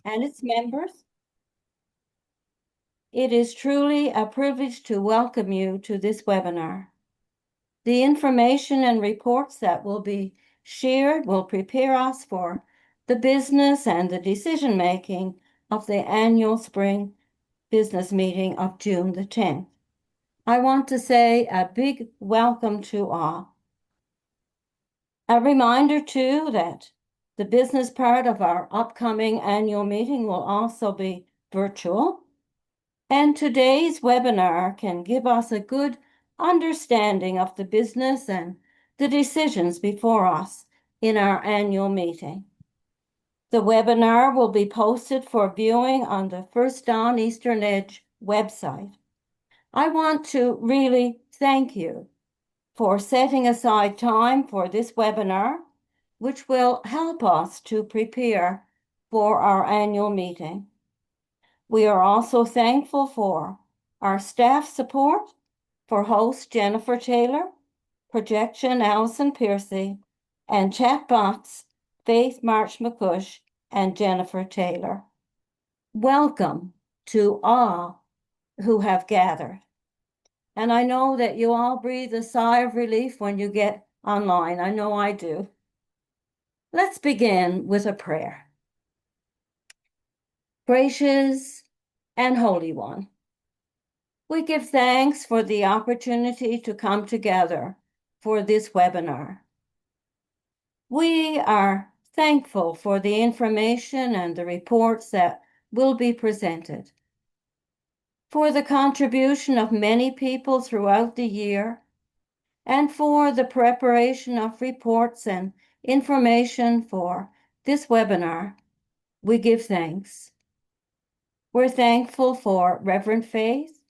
and its members. It is truly a privilege to welcome you to this webinar. The information and reports that will be shared will prepare us for the business and the decision-making of the annual spring business meeting of June the 10th. I want to say a big welcome to all. A reminder too that the business part of our upcoming annual meeting will also be virtual. And today's webinar can give us a good understanding of the business and the decisions before us in our annual meeting. The webinar will be posted for viewing on the First Dawn Eastern Edge website. I want to really thank you for setting aside time for this webinar, which will help us to prepare for our annual meeting. We are also thankful for our staff support, for host Jennifer Taylor, projection Allison Piercy, and chatbots Faith March McCush and Jennifer Taylor. Welcome to all who have gathered. And I know that you all breathe a sigh of relief when you get online. I know I do. Let's begin with a prayer. Gracious and Holy One, we give thanks for the opportunity to come together for this webinar. We are thankful for the information and the reports that will be presented, for the contribution of many people throughout the year, and for the preparation of reports and information for this webinar. We give thanks. We're thankful for Reverend Faith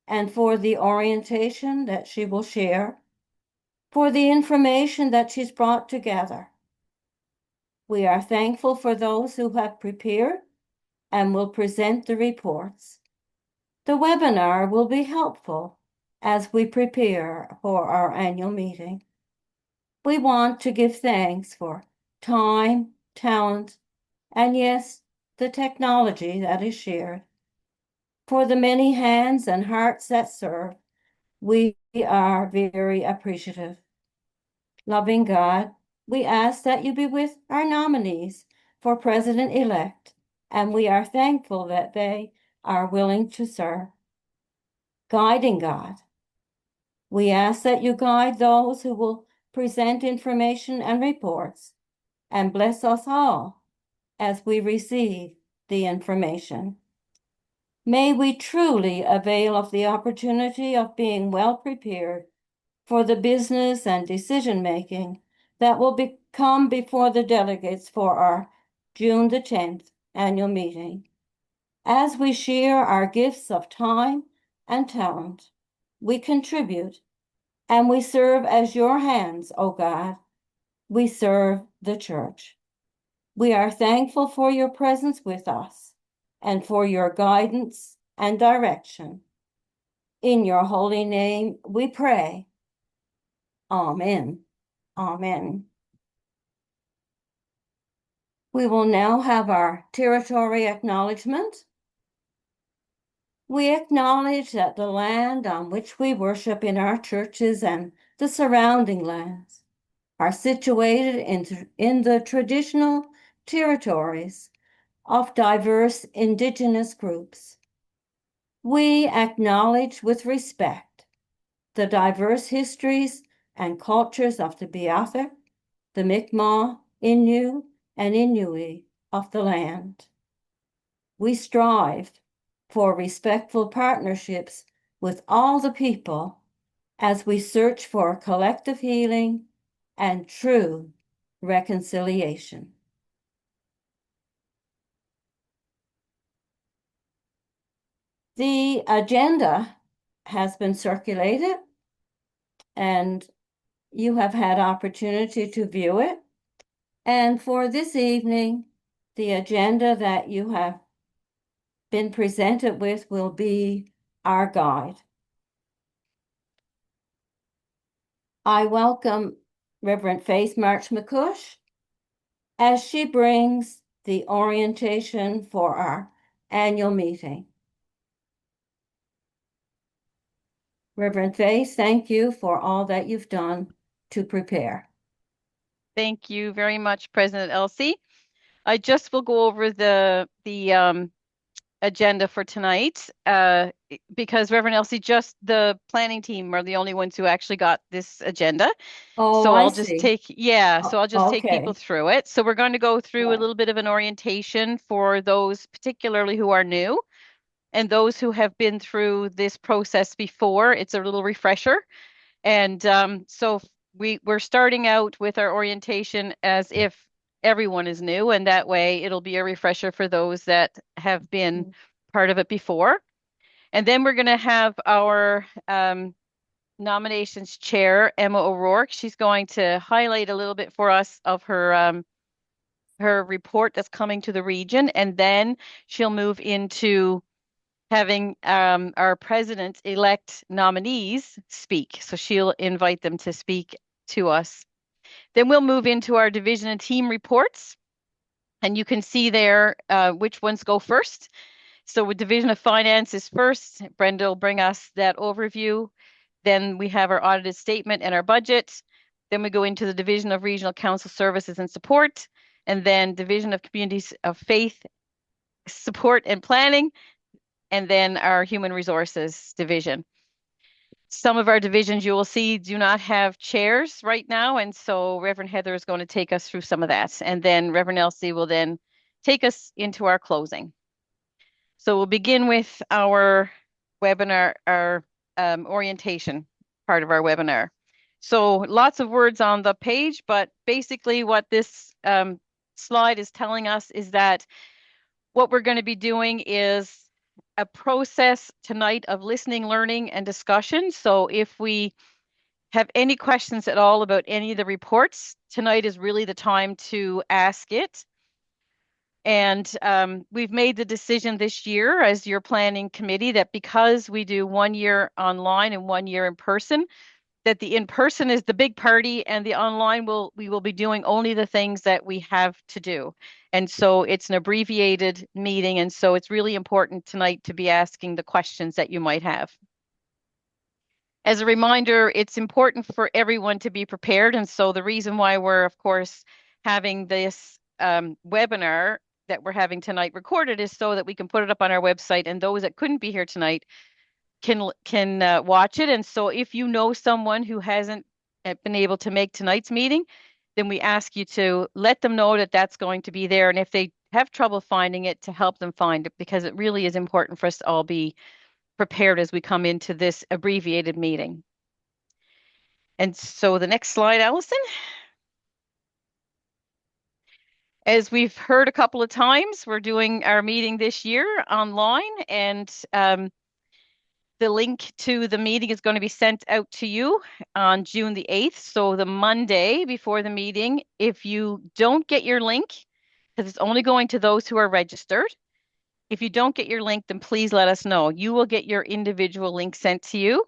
and for the orientation that she will share, for the information that she's brought together. We are thankful for those who have prepared and will present the reports. The webinar will be helpful as we prepare for our annual meeting. We want to give thanks for time, talent, and yes, the technology that is shared. For the many hands and hearts that serve, we are very appreciative. Loving God, we ask that you be with our nominees for president-elect, and we are thankful that they are willing to serve. Guiding God, we ask that you guide those who will present information and reports, and bless us all as we receive the information. May we truly avail of the opportunity of being well prepared for the business and decision-making that will come before the delegates for our June the 10th annual meeting. As we share our gifts of time and talent, we contribute and we serve as your hands, O God. We serve the church. We are thankful for your presence with us and for your guidance and direction. In your holy name we pray. Amen. Amen. We will now have our territory acknowledgement. We acknowledge that the land on which we worship in our churches and the surrounding lands are situated in the traditional territories of diverse indigenous groups. We acknowledge with respect the diverse histories and cultures of the Beothuk, the Mi'kmaq, Innu, and Inuit of the land. We strive for respectful partnerships with all the people as we search for collective healing and true reconciliation. The agenda has been circulated and you have had opportunity to view it. And for this evening, the agenda that you have been presented with will be our guide. I welcome Reverend Faith March McCush as she brings the orientation for our annual meeting. Reverend Faith, thank you for all that you've done to prepare. Thank you very much, President Elsie. I just will go over the agenda for tonight because Reverend Elsie, just the planning team are the only ones who actually got this agenda. Oh, So I I'll just see. take, yeah, so Oh, I'll just take people okay. through it. So we're going to go through a Right. little bit of an orientation for those particularly who are new and those who have been through this process before. It's a little refresher. And so we're starting out with our orientation as if everyone is new, and that way it'll be a refresher for those that have been part of it before. And then we're going to have our nominations chair, Emma O'Rourke. She's going to highlight a little bit for us of her report that's coming to the region, and then she'll move into having our president-elect nominees speak. So she'll invite them to speak to us. Then we'll move into our division and team reports. And you can see there which ones go first. So with Division of Finance is first. Brenda will bring us that overview. Then we have our audited statement and our budget. Then we go into the Division of Regional Council Services and Support. And then Division of Communities of Faith, Support and Planning. And then our Human Resources Division. Some of our divisions you will see do not have chairs right now. And so Reverend Heather is going to take us through some of that. And then Reverend Elsie will then take us into our closing. So we'll begin with our webinar, our orientation part of our webinar. So lots of words on the page, but basically what this slide is telling us is that what we're going to be doing is a process tonight of listening, learning, and discussion. So if we have any questions at all about any of the reports, tonight is really the time to ask it. And we've made the decision this year as your planning committee that because we do 1 year online and 1 year in person, that the in person is the big party and the online we will be doing only the things that we have to do. And so it's an abbreviated meeting. And so it's really important tonight to be asking the questions that you might have. As a reminder, it's important for everyone to be prepared. And so the reason why we're, of course, having this webinar that we're having tonight recorded is so that we can put it up on our website, and those that couldn't be here tonight can watch it. And so if you know someone who hasn't been able to make tonight's meeting, then we ask you to let them know that that's going to be there. And if they have trouble finding it, to help them find it, because it really is important for us to all be prepared as we come into this abbreviated meeting. And so the next slide, Allison. As we've heard a couple of times, we're doing our meeting this year online, and the link to the meeting is going to be sent out to you on June the 8th. So the Monday before the meeting, if you don't get your link, because it's only going to those who are registered, if you don't get your link, then please let us know. You will get your individual link sent to you.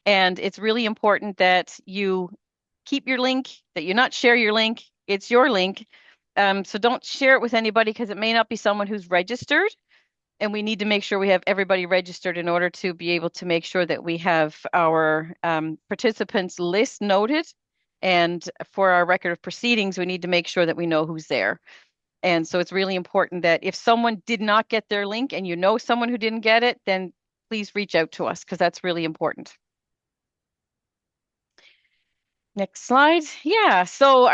And it's really important that you keep your link, that you not share your link. It's your link. So don't share it with anybody because it may not be someone who's registered. And we need to make sure we have everybody registered in order to be able to make sure that we have our participants list noted. And for our record of proceedings, we need to make sure that we know who's there. And so it's really important that if someone did not get their link and you know someone who didn't get it, then please reach out to us because that's really important. Next slide. Yeah, so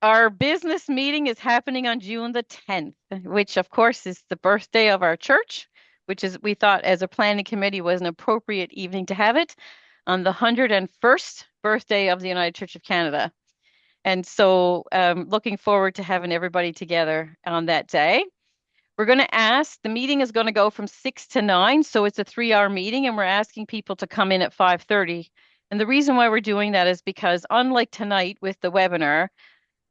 our business meeting is happening on June the 10th, which of course is the birthday of our church, which is we thought as a planning committee was an appropriate evening to have it on the 101st birthday of the United Church of Canada. And so looking forward to having everybody together on that day. We're going to ask, the meeting is going to go from 6 to 9, so it's a 3-hour meeting, and we're asking people to come in at 5:30. And the reason why we're doing that is because unlike tonight with the webinar,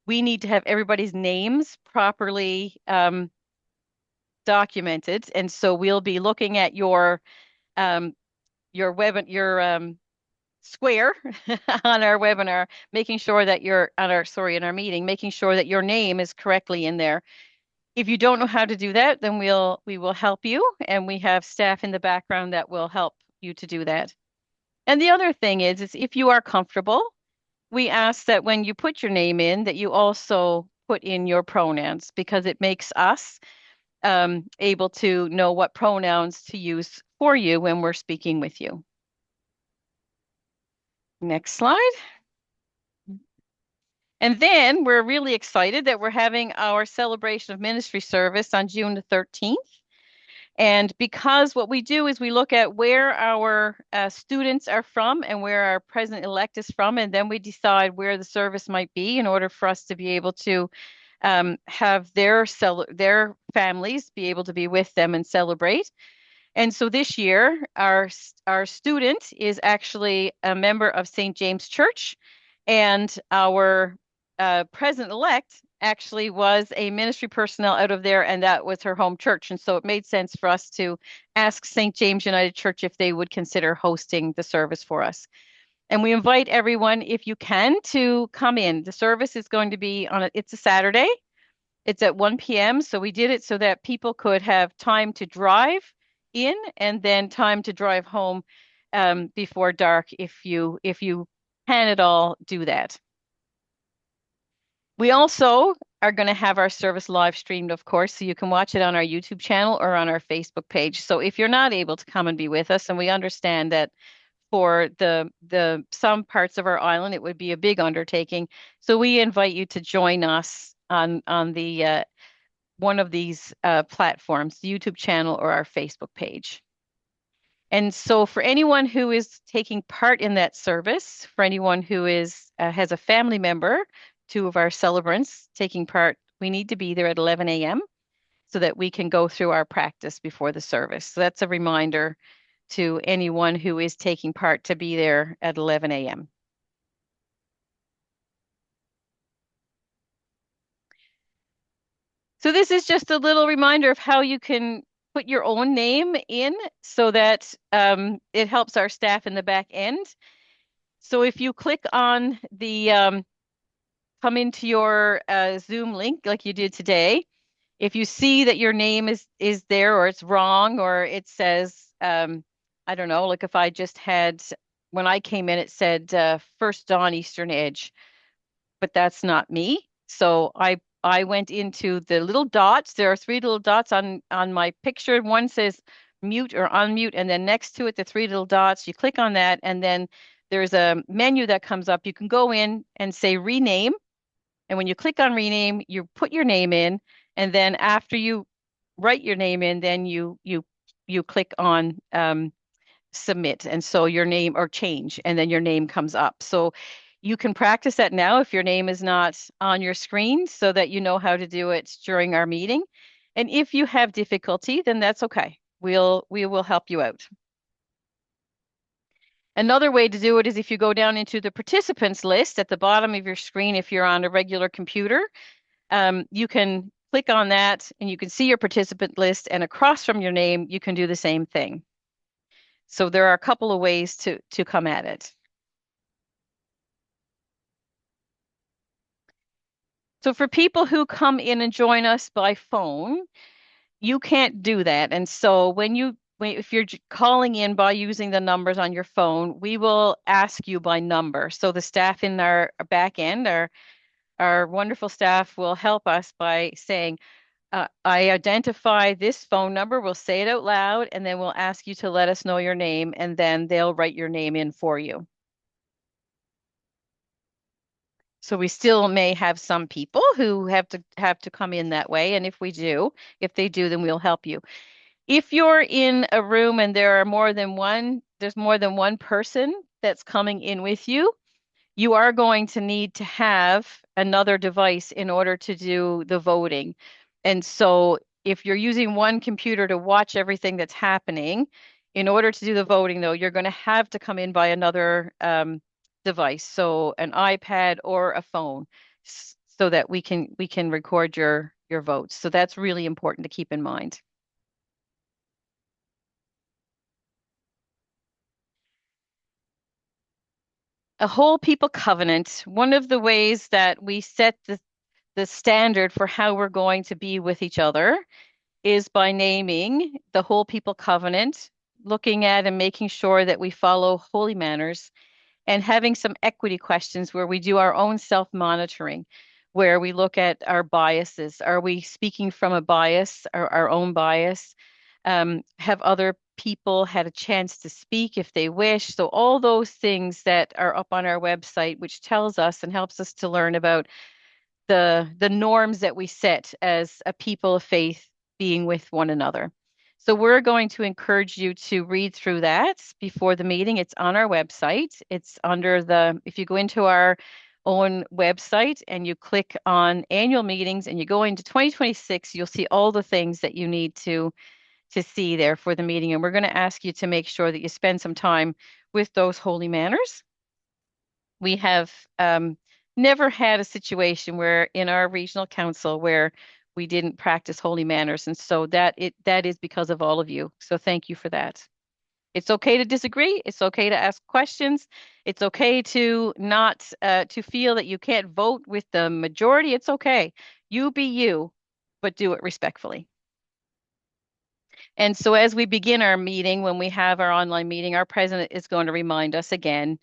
we need to have everybody's names properly documented. And so we'll be looking at your square on our webinar, making sure that you're on our, sorry, in our meeting, making sure that your name is correctly in there. If you don't know how to do that, then we will help you, and we have staff in the background that will help you to do that. And the other thing is if you are comfortable, we ask that when you put your name in, that you also put in your pronouns because it makes us able to know what pronouns to use for you when we're speaking with you. Next slide. And then we're really excited that we're having our celebration of ministry service on June the 13th. And because what we do is we look at where our students are from and where our president-elect is from, and then we decide where the service might be in order for us to be able to have their families be able to be with them and celebrate. And so this year, our student is actually a member of St. James Church, and our president-elect actually was a ministry personnel out of there, and that was her home church. And so it made sense for us to ask St. James United Church if they would consider hosting the service for us. And we invite everyone, if you can, to come in. The service is going to be it's a Saturday. It's at 1 p.m. So we did it so that people could have time to drive in and then time to drive home before dark if you can at all do that. We also are going to have our service live streamed, of course, so you can watch it on our YouTube channel or on our Facebook page. So if you're not able to come and be with us, and we understand that for the some parts of our island, it would be a big undertaking. So we invite you to join us on the one of these platforms, the YouTube channel or our Facebook page. And so for anyone who is taking part in that service, for anyone who is has a family member, two of our celebrants taking part, we need to be there at 11 a.m. so that we can go through our practice before the service. So that's a reminder to anyone who is taking part to be there at 11 a.m. So this is just a little reminder of how you can put your own name in so that it helps our staff in the back end. So if you click on the come into your Zoom link like you did today, if you see that your name is there or it's wrong or it says I don't know, like if I just had when I came in it said First Dawn Eastern Edge, but that's not me. So I went into the little dots. There are three little dots on my picture. One says mute or unmute, and then next to it, the three little dots. You click on that, and then there's a menu that comes up. You can go in and say rename. And when you click on rename, you put your name in, and then after you write your name in, then you click on submit. And so your name or change, and then your name comes up. So you can practice that now if your name is not on your screen so that you know how to do it during our meeting. And if you have difficulty, then that's okay. We will help you out. Another way to do it is if you go down into the participants list at the bottom of your screen, if you're on a regular computer, you can click on that and you can see your participant list, and across from your name, you can do the same thing. So there are a couple of ways to come at it. So for people who come in and join us by phone, you can't do that. And so if you're calling in by using the numbers on your phone, we will ask you by number. So the staff in our back end, our wonderful staff will help us by saying, I identify this phone number. We'll say it out loud, and then we'll ask you to let us know your name, and then they'll write your name in for you. So we still may have some people who have to come in that way, and if they do, then we'll help you. If you're in a room and there's more than one person that's coming in with you, you are going to need to have another device in order to do the voting. And so if you're using one computer to watch everything that's happening, in order to do the voting, though, you're going to have to come in by another device, so an iPad or a phone, so that we can record your votes. So that's really important to keep in mind. A whole people covenant. One of the ways that we set the the standard for how we're going to be with each other is by naming the Whole People Covenant, looking at and making sure that we follow holy manners, and having some equity questions where we do our own self-monitoring, where we look at our biases. Are we speaking from a bias or our own bias? Have other people had a chance to speak if they wish? So all those things that are up on our website, which tells us and helps us to learn about the norms that we set as a people of faith being with one another. So we're going to encourage you to read through that before the meeting. It's on our website. It's under if you go into our own website and you click on annual meetings and you go into 2026, you'll see all the things that you need to see there for the meeting. And we're going to ask you to make sure that you spend some time with those holy manners. We have never had a situation where in our regional council where we didn't practice holy manners. And so that is because of all of you. So thank you for that. It's okay to disagree. It's okay to ask questions. It's okay to not to feel that you can't vote with the majority. It's okay. You be you, but do it respectfully. And so as we begin our meeting, when we have our online meeting, our president is going to remind us again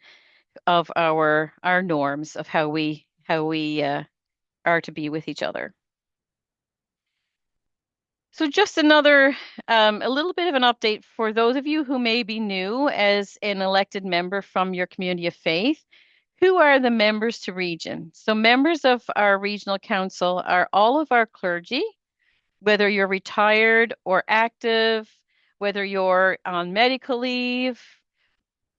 of our norms of how we are to be with each other. So just another a little bit of an update for those of you who may be new as an elected member from your community of faith. Who are the members to region? So members of our regional council are all of our clergy, whether you're retired or active, whether you're on medical leave,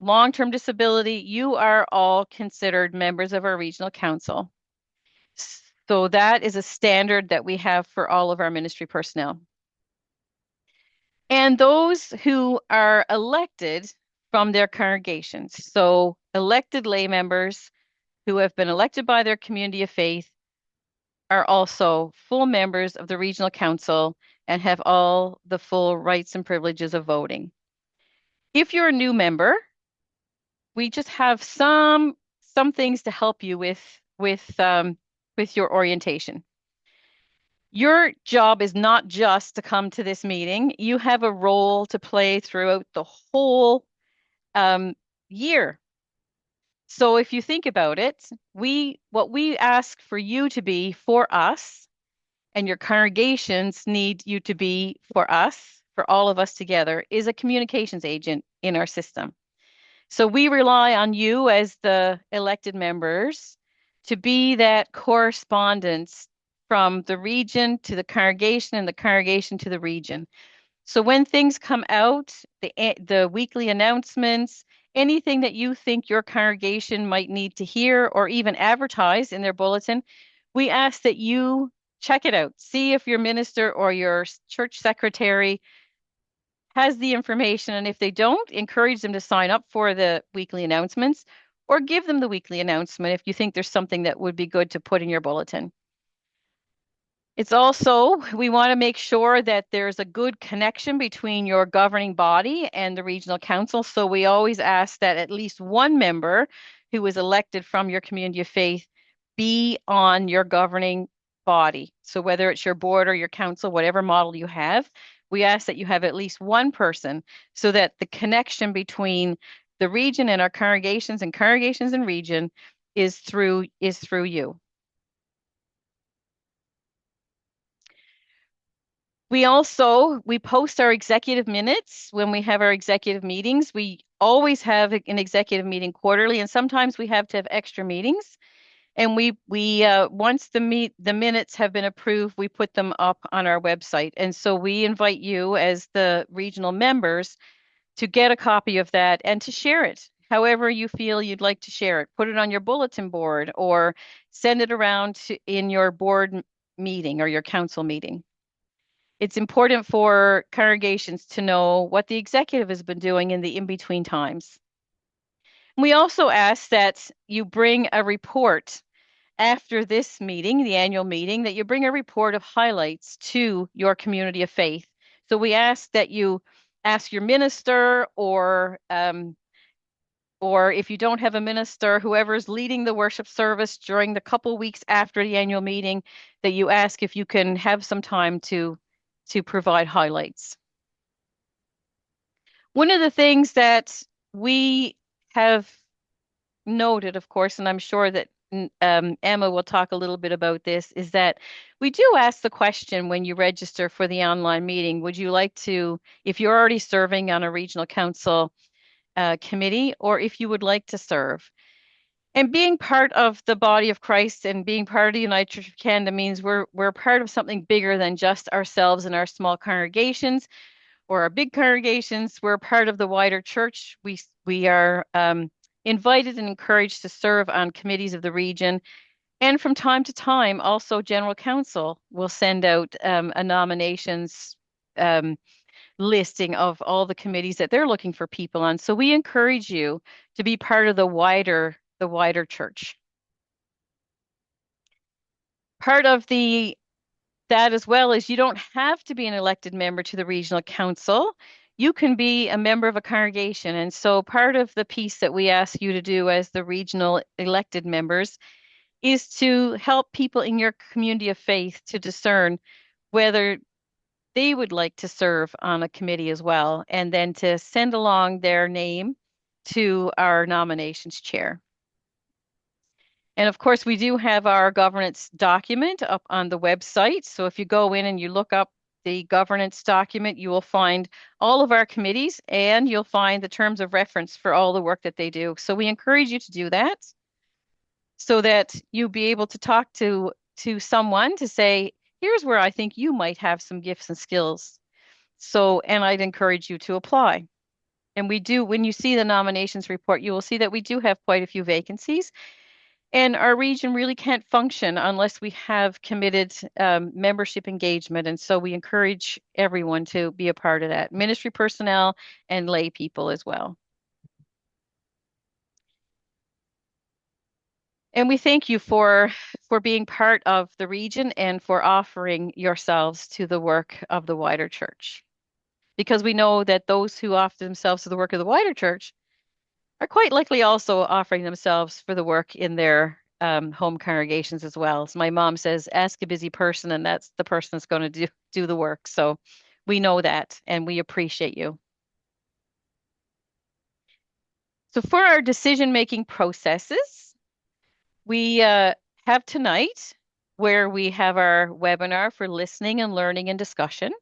long-term disability, you are all considered members of our regional council. So that is a standard that we have for all of our ministry personnel. And those who are elected from their congregations, so elected lay members who have been elected by their community of faith are also full members of the regional council and have all the full rights and privileges of voting. If you're a new member, we just have some things to help you with your orientation. Your job is not just to come to this meeting. You have a role to play throughout the whole year. So if you think about it, what we ask for you to be for us, and your congregations need you to be for us, for all of us together, is a communications agent in our system. So we rely on you as the elected members to be that correspondence from the region to the congregation and the congregation to the region. So when things come out, the weekly announcements, anything that you think your congregation might need to hear or even advertise in their bulletin, we ask that you check it out. See if your minister or your church secretary has the information. And if they don't, encourage them to sign up for the weekly announcements or give them the weekly announcement if you think there's something that would be good to put in your bulletin. It's also, we want to make sure that there's a good connection between your governing body and the regional council. So we always ask that at least one member who is elected from your community of faith be on your governing body. So whether it's your board or your council, whatever model you have, we ask that you have at least one person so that the connection between the region and our congregations and region is through you. We post our executive minutes when we have our executive meetings. We always have an executive meeting quarterly, and sometimes we have to have extra meetings. And we once the minutes have been approved, we put them up on our website. And so we invite you as the regional members to get a copy of that and to share it however you feel you'd like to share it. Put it on your bulletin board or send it around in your board meeting or your council meeting. It's important for congregations to know what the executive has been doing in the in-between times. We also ask that you bring a report after this meeting, the annual meeting, that you bring a report of highlights to your community of faith. So we ask that you ask your minister or or if you don't have a minister, whoever's leading the worship service during the couple weeks after the annual meeting, that you ask if you can have some time to provide highlights. One of the things that we have noted, of course, and I'm sure that Emma will talk a little bit about this, is that we do ask the question when you register for the online meeting, would you like to, if you're already serving on a regional council committee, or if you would like to serve? And being part of the body of Christ and being part of the United Church of Canada means we're part of something bigger than just ourselves and our small congregations or our big congregations. We're part of the wider church. We are invited and encouraged to serve on committees of the region. And from time to time, also General Council will send out a nominations um, listing of all the committees that they're looking for people on. So we encourage you to be part of the wider church. Part of the that as well is you don't have to be an elected member to the regional council. You can be a member of a congregation. And so part of the piece that we ask you to do as the regional elected members is to help people in your community of faith to discern whether they would like to serve on a committee as well, and then to send along their name to our nominations chair. And of course, we do have our governance document up on the website. So if you go in and you look up the governance document, you will find all of our committees and you'll find the terms of reference for all the work that they do. So we encourage you to do that so that you'll be able to talk to someone to say, here's where I think you might have some gifts and skills. So, and I'd encourage you to apply. And we do, when you see the nominations report, you will see that we do have quite a few vacancies. And our region really can't function unless we have committed membership engagement. And so we encourage everyone to be a part of that, ministry personnel and lay people as well. And we thank you for being part of the region and for offering yourselves to the work of the wider church. Because we know that those who offer themselves to the work of the wider church are quite likely also offering themselves for the work in their home congregations as well. So my mom says, ask a busy person, and that's the person that's going to do the work. So we know that, and we appreciate you. So for our decision-making processes, we have tonight where we have our webinar for listening and learning and discussion.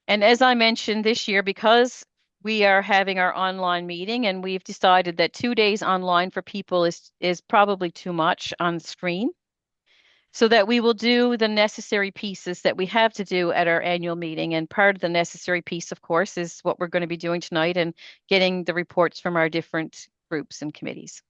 And as I mentioned this year, because we are having our online meeting and we've decided that 2 days online for people is probably too much on screen, so that we will do the necessary pieces that we have to do at our annual meeting. And part of the necessary piece, of course, is what we're going to be doing tonight and getting the reports from our different groups and committees.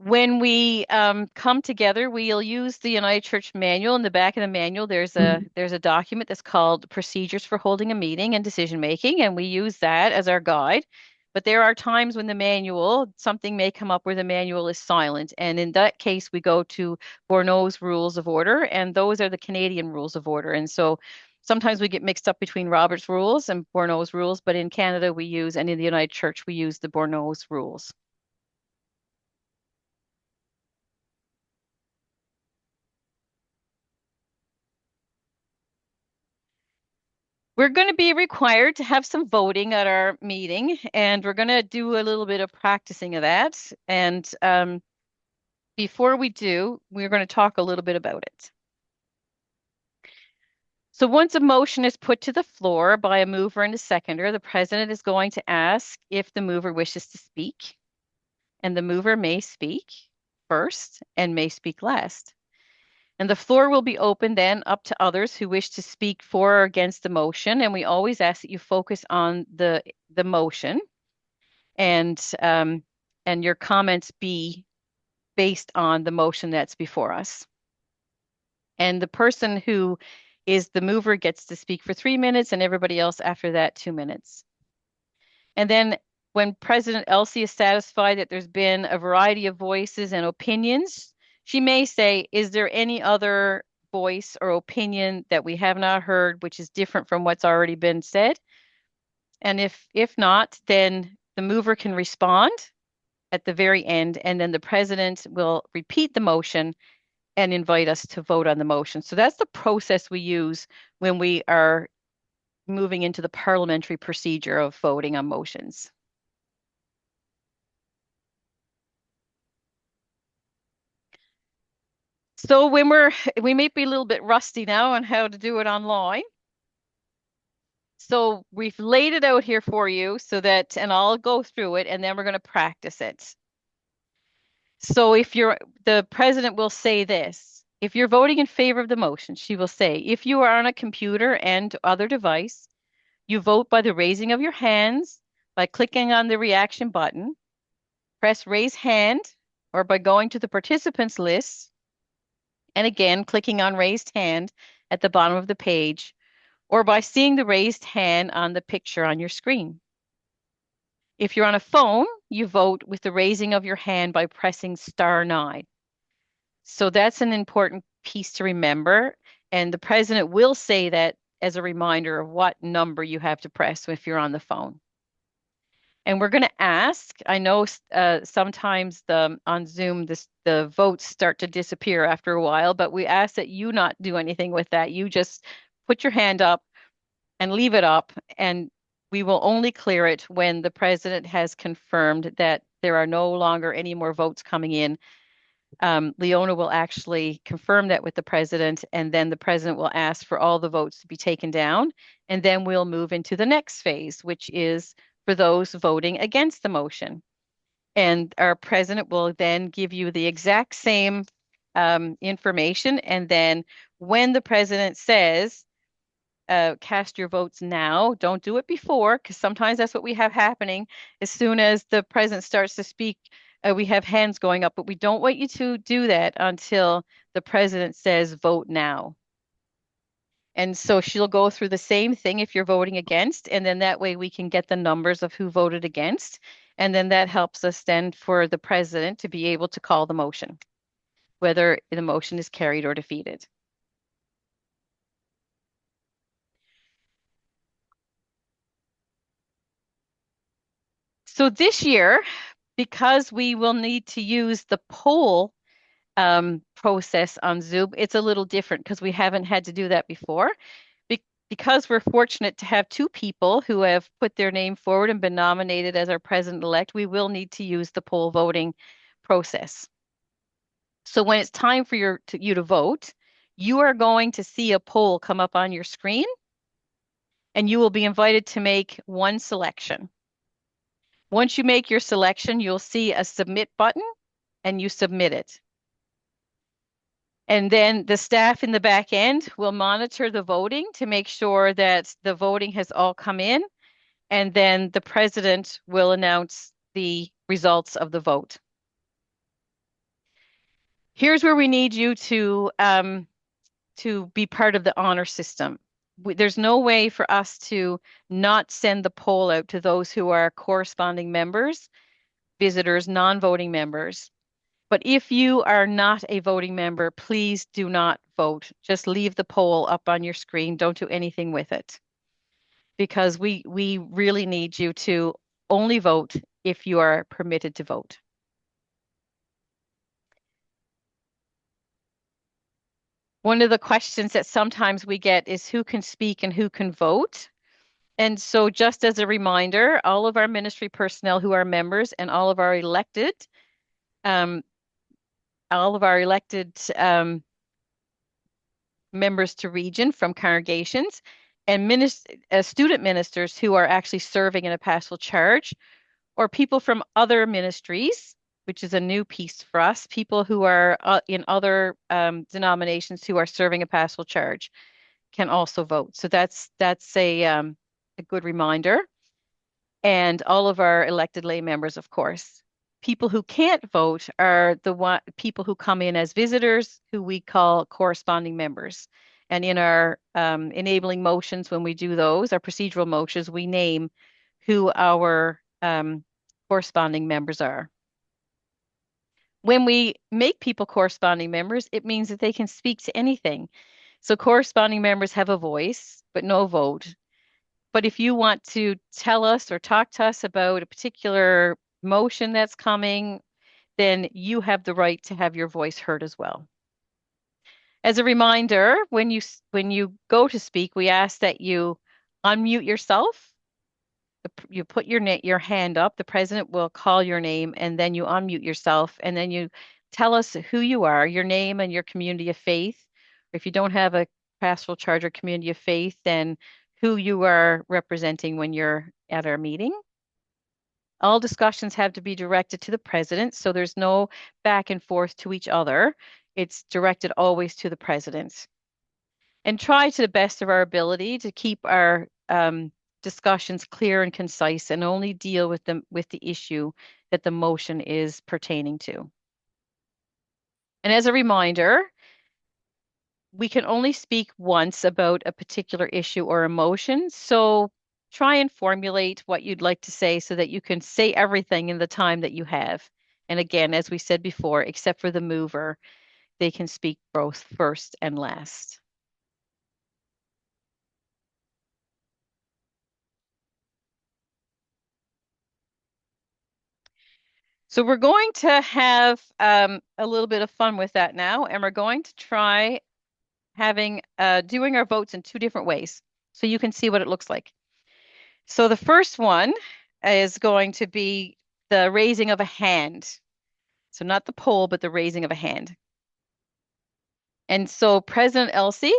When we come together, we'll use the United Church manual. In the back of the manual, there's a document that's called Procedures for Holding a Meeting and Decision Making, and we use that as our guide. But there are times when the manual, something may come up where the manual is silent. And in that case, we go to Bourneau's Rules of Order, and those are the Canadian Rules of Order. And so sometimes we get mixed up between Robert's Rules and Bourneau's Rules, but in Canada, and in the United Church, we use the Bourneau's Rules. We're going to be required to have some voting at our meeting, and we're going to do a little bit of practicing of that. And before we do, we're going to talk a little bit about it. So once a motion is put to the floor by a mover and a seconder, the president is going to ask if the mover wishes to speak, and the mover may speak first and may speak last. And the floor will be open then up to others who wish to speak for or against the motion. And we always ask that you focus on the motion and your comments be based on the motion that's before us. And the person who is the mover gets to speak for 3 minutes and everybody else after that 2 minutes. And then when President Elsie is satisfied that there's been a variety of voices and opinions, she may say, is there any other voice or opinion that we have not heard, which is different from what's already been said? And if not, then the mover can respond at the very end, and then the president will repeat the motion and invite us to vote on the motion. So that's the process we use when we are moving into the parliamentary procedure of voting on motions. So we may be a little bit rusty now on how to do it online. So we've laid it out here for you so that, and I'll go through it and then we're going to practice it. So the president will say this. If you're voting in favor of the motion, she will say, if you are on a computer and other device, you vote by the raising of your hands, by clicking on the reaction button, press raise hand, or by going to the participants list, and again, clicking on raised hand at the bottom of the page, or by seeing the raised hand on the picture on your screen. If you're on a phone, you vote with the raising of your hand by pressing *9. So that's an important piece to remember. And the president will say that as a reminder of what number you have to press if you're on the phone. And we're going to ask, I know sometimes on Zoom, the votes start to disappear after a while, but we ask that you not do anything with that. You just put your hand up and leave it up, and we will only clear it when the president has confirmed that there are no longer any more votes coming in. Leona will actually confirm that with the president, and then the president will ask for all the votes to be taken down, and then we'll move into the next phase, which is for those voting against the motion. And our president will then give you the exact same information, and then when the president says, cast your votes now. Don't do it before, because sometimes that's what we have happening. As soon as the president starts to speak, we have hands going up, but we don't want you to do that until the president says vote now. And so she'll go through the same thing if you're voting against, and then that way we can get the numbers of who voted against. And then that helps us then for the president to be able to call the motion, whether the motion is carried or defeated. So this year, because we will need to use the poll process on Zoom, it's a little different because we haven't had to do that before. Because we're fortunate to have two people who have put their name forward and been nominated as our president-elect, we will need to use the poll voting process. So when it's time for you to vote, you are going to see a poll come up on your screen, and you will be invited to make one selection. Once you make your selection, you'll see a submit button, and you submit it. And then the staff in the back end will monitor the voting to make sure that the voting has all come in. And then the president will announce the results of the vote. Here's where we need you to be part of the honor system. There's no way for us to not send the poll out to those who are corresponding members, visitors, non-voting members. But if you are not a voting member, please do not vote. Just leave the poll up on your screen. Don't do anything with it, because we really need you to only vote if you are permitted to vote. One of the questions that sometimes we get is who can speak and who can vote. And so just as a reminder, all of our ministry personnel who are members and all of our elected um, members to region from congregations and student ministers who are actually serving in a pastoral charge, or people from other ministries, which is a new piece for us, people who are in other denominations who are serving a pastoral charge can also vote. So that's a good reminder. And all of our elected lay members, of course. People who can't vote are the people who come in as visitors, who we call corresponding members. And in our enabling motions, when we do those, our procedural motions, we name who our corresponding members are. When we make people corresponding members, it means that they can speak to anything. So corresponding members have a voice, but no vote. But if you want to tell us or talk to us about a particular motion that's coming, then you have the right to have your voice heard as well. As a reminder, when you go to speak, we ask that you unmute yourself. You put your hand up. The president will call your name, and then you unmute yourself, and then you tell us who you are, your name and your community of faith. If you don't have a pastoral charge or community of faith, then who you are representing when you're at our meeting. All discussions have to be directed to the president, so there's no back and forth to each other. It's directed always to the president. And try to the best of our ability to keep our discussions clear and concise and only deal with the issue that the motion is pertaining to. And as a reminder, we can only speak once about a particular issue or emotion. So try and formulate what you'd like to say so that you can say everything in the time that you have. And again, as we said before, except for the mover, they can speak both first and last. So we're going to have a little bit of fun with that now, and we're going to try having doing our votes in two different ways, so you can see what it looks like. So the first one is going to be the raising of a hand. So not the poll, but the raising of a hand. And so President Elsie,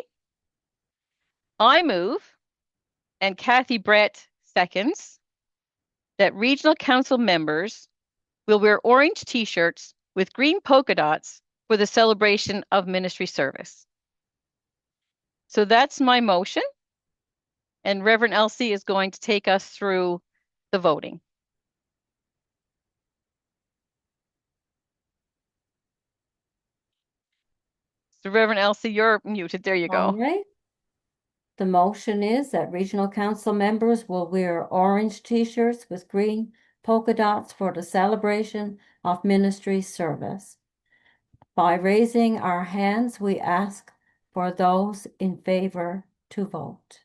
I move, and Kathy Brett seconds, that regional council members will wear orange t-shirts with green polka dots for the celebration of ministry service. So that's my motion. And Reverend Elsie is going to take us through the voting. So Reverend Elsie, you're muted. There you All go. right. The motion is that regional council members will wear orange t-shirts with green polka dots for the celebration of ministry service. By raising our hands, we ask for those in favor to vote.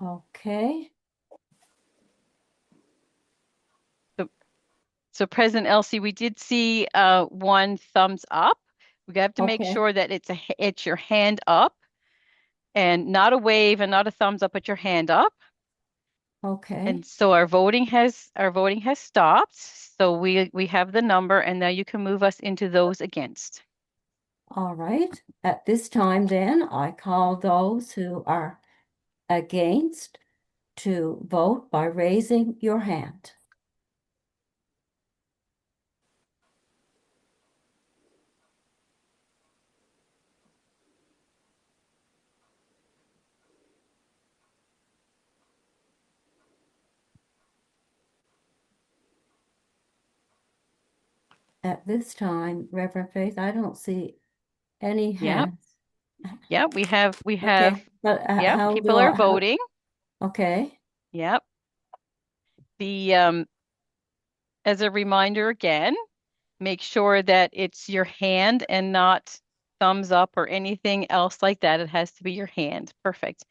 Okay. So, so President Elsie, we did see one thumbs up. We have to make Okay. sure that it's your hand up and not a wave and not a thumbs up, but your hand up. Okay. And so our voting has stopped. So we have the number, and now you can move us into those against. All right. At this time, then, I call those who are against to vote by raising your hand. At this time, Reverend Faith, I don't see any Yep. hands. Yep. We have Okay, but yep, how do people are I, voting. okay, Yep. The as a reminder again, make sure that it's your hand and not thumbs up or anything else like that. It has to be your hand. Perfect.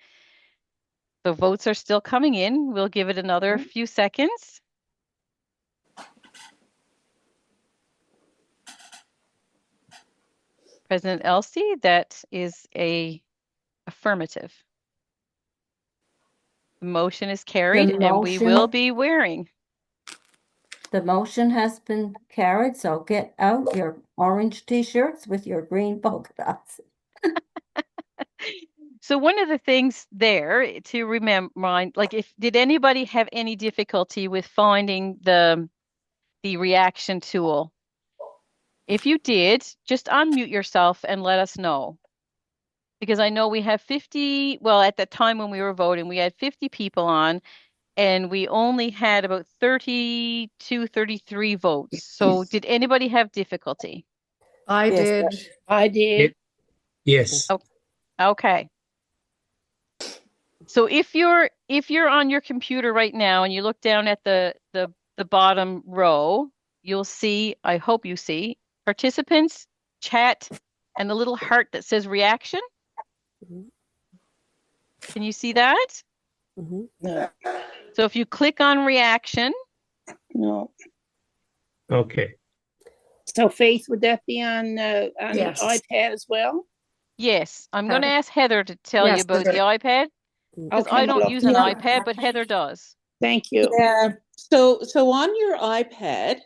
The votes are still coming in. We'll give it another few seconds. President Elsie, that is a affirmative. The motion is the carried, and we will motion, be wearing. the motion has been carried, so get out your orange t-shirts with your green polka dots. So one of the things there to remember, like if did anybody have any difficulty with finding the reaction tool? If you did, just unmute yourself and let us know. Because I know we have 50, well, at the time when we were voting, we had 50 people on, and we only had about 32, 33 votes. So did anybody have difficulty? I Yes, did. I did. Yes. Oh, okay. So if you're on your computer right now and you look down at the bottom row, you'll see, I hope you see, participants, chat, and the little heart that says reaction. Mhm. Can you see that? Mhm. No, So if you click on reaction, no. Okay. So Faith, would that be on Yes. iPad as well? yes, I'm going to ask Heather to tell you Yes, about the iPad because Okay, I my don't love. use an Yeah. iPad, but Heather does. Thank you. Yeah. So on your iPad,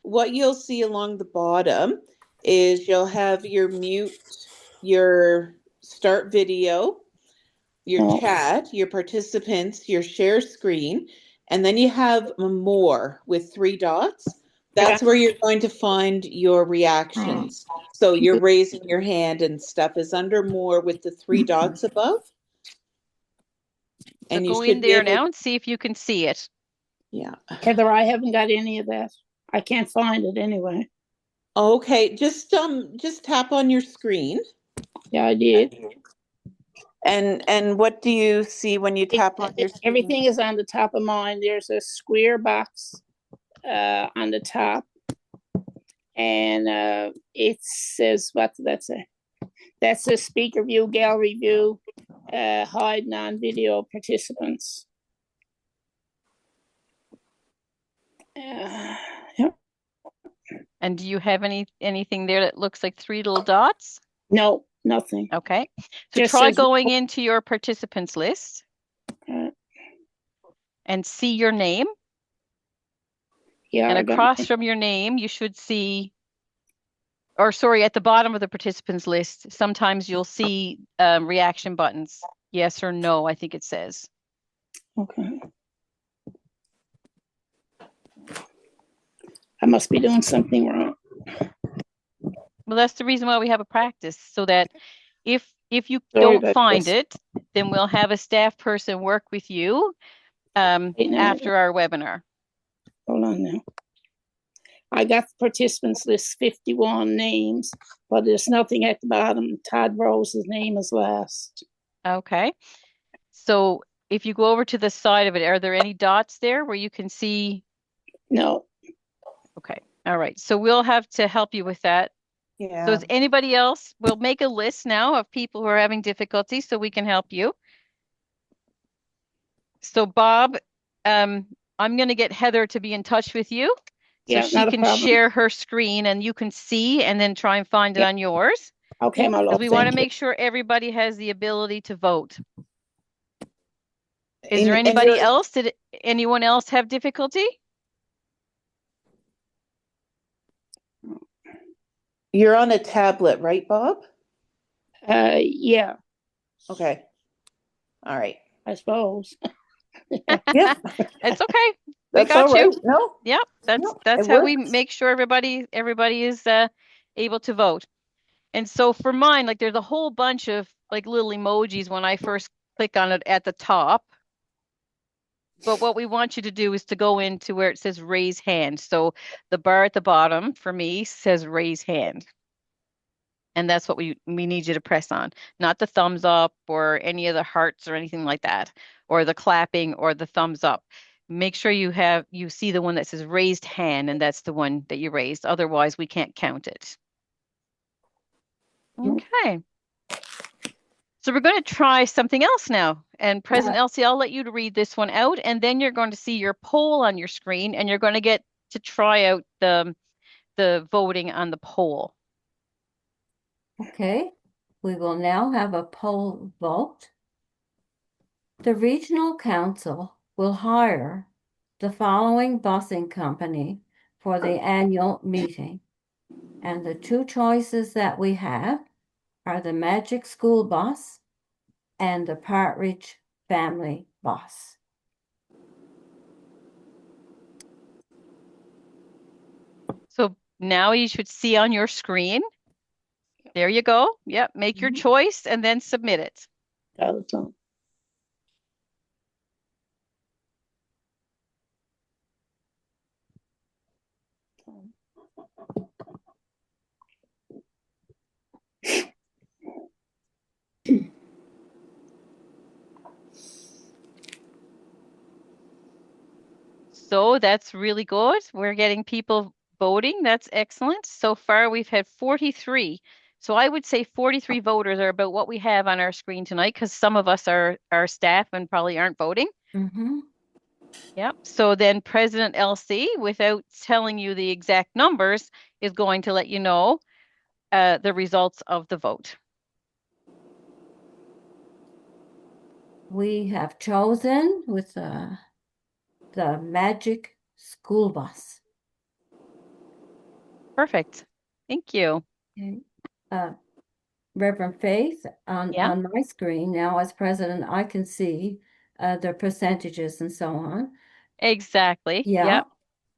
what you'll see along the bottom is you'll have your mute, your start video, your Oh, chat, your participants, your share screen, and then you have more with three dots. That's where you're going to find your reactions. So you're raising your hand and stuff is under more with the three dots above. So And you go in should be there able, now and see if you can see it. yeah. Heather, I haven't got any of that. I can't find it anyway. Okay, just tap on your screen. Yeah, I did. And what do you see when you tap on your screen? Everything is on the top of mine. There's a square box on the top, and it says, what did that say? That says speaker view, gallery view, hide non-video participants. Yep. And do you have anything there that looks like three little dots? No, nothing. Okay. So Just try says- going into your participants list and see your name. Yeah, And I got across it. from your name, you should see, or sorry, at the bottom of the participants list, sometimes you'll see reaction buttons. Yes or no, I think it says. Okay. I must be doing something wrong. Well, that's the reason why we have a practice, so that if you Sorry don't about find this. it, then we'll have a staff person work with you Wait now. after our webinar. Hold on now. I got the participants list 51 names, but there's nothing at the bottom. Todd Rose's name is last. Okay. So if you go over to the side of it, are there any dots there where you can see? No. Okay. All right. So we'll have to help you with that. Yeah. So is anybody else? We'll make a list now of people who are having difficulty so we can help you. So Bob, I'm going to get Heather to be in touch with you so Yeah, she not a can problem. share her screen and you can see and then try and find it Yeah. on yours. Okay, my Because love. we want to Thank you. make sure everybody has the ability to vote. Is there And anybody else? Did anyone else have difficulty? you're on a tablet, right, Bob? Yeah, Okay. All right. I suppose. Yep. It's okay. We That's got all you. right. No. Yep, that's it how we works. make sure everybody is able to vote. And so for mine, like there's a whole bunch of like little emojis when I first click on it at the top. But what we want you to do is to go into where it says raise hand. So the bar at the bottom for me says raise hand. And that's what we need you to press on, not the thumbs up or any of the hearts or anything like that, or the clapping or the thumbs up. Make sure you see the one that says raised hand, and that's the one that you raised. Otherwise, we can't count it. Okay. So we're going to try something else now. And President Elsie, I'll let you to read this one out, and then you're going to see your poll on your screen, and you're going to get to try out the voting on the poll. Okay, we will now have a poll vote. The Regional Council will hire the following busing company for the annual meeting. And the two choices that we have are the Magic School Bus and the Partridge Family Bus. So now you should see on your screen. There you go. Yep, make your choice and then submit it. Got it on. So that's really good. We're getting people voting. That's excellent. So far, we've had 43. So I would say 43 voters are about what we have on our screen tonight, because some of us are staff and probably aren't voting. Mm-hmm. Yep. So then President LC, without telling you the exact numbers, is going to let you know the results of the vote. We have chosen with the magic school bus. Perfect. Thank you. Okay. Reverend Faith, Yeah. on my screen now as president, I can see the percentages and so on. Exactly. Yeah, Yep.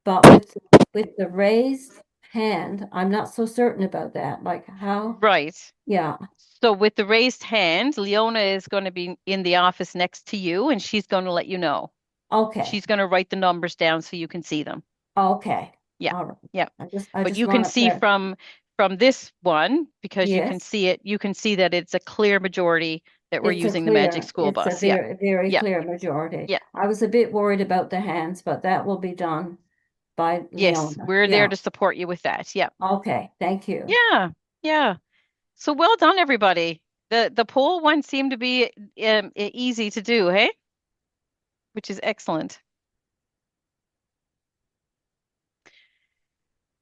but with the raised hand, I'm not so certain about that. Like how? Right. Yeah. So with the raised hand, Leona is going to be in the office next to you, and she's going to let you know. Okay. She's going to write the numbers down so you can see them. Okay. Yeah. All right. Yeah. I But just you can want to see from this one, because you can yes. see it, you can see that it's a clear majority that we're using the magic school It's a bus. Yeah. very, very Yeah. clear majority. Yeah. I was a bit worried about the hands, but that will be done by Yes, Leona. we're there Yeah. to support you with that. Yeah. Okay. Thank you. Yeah. Yeah. So well done, everybody. The poll one seemed to be easy to do, hey? Which is excellent.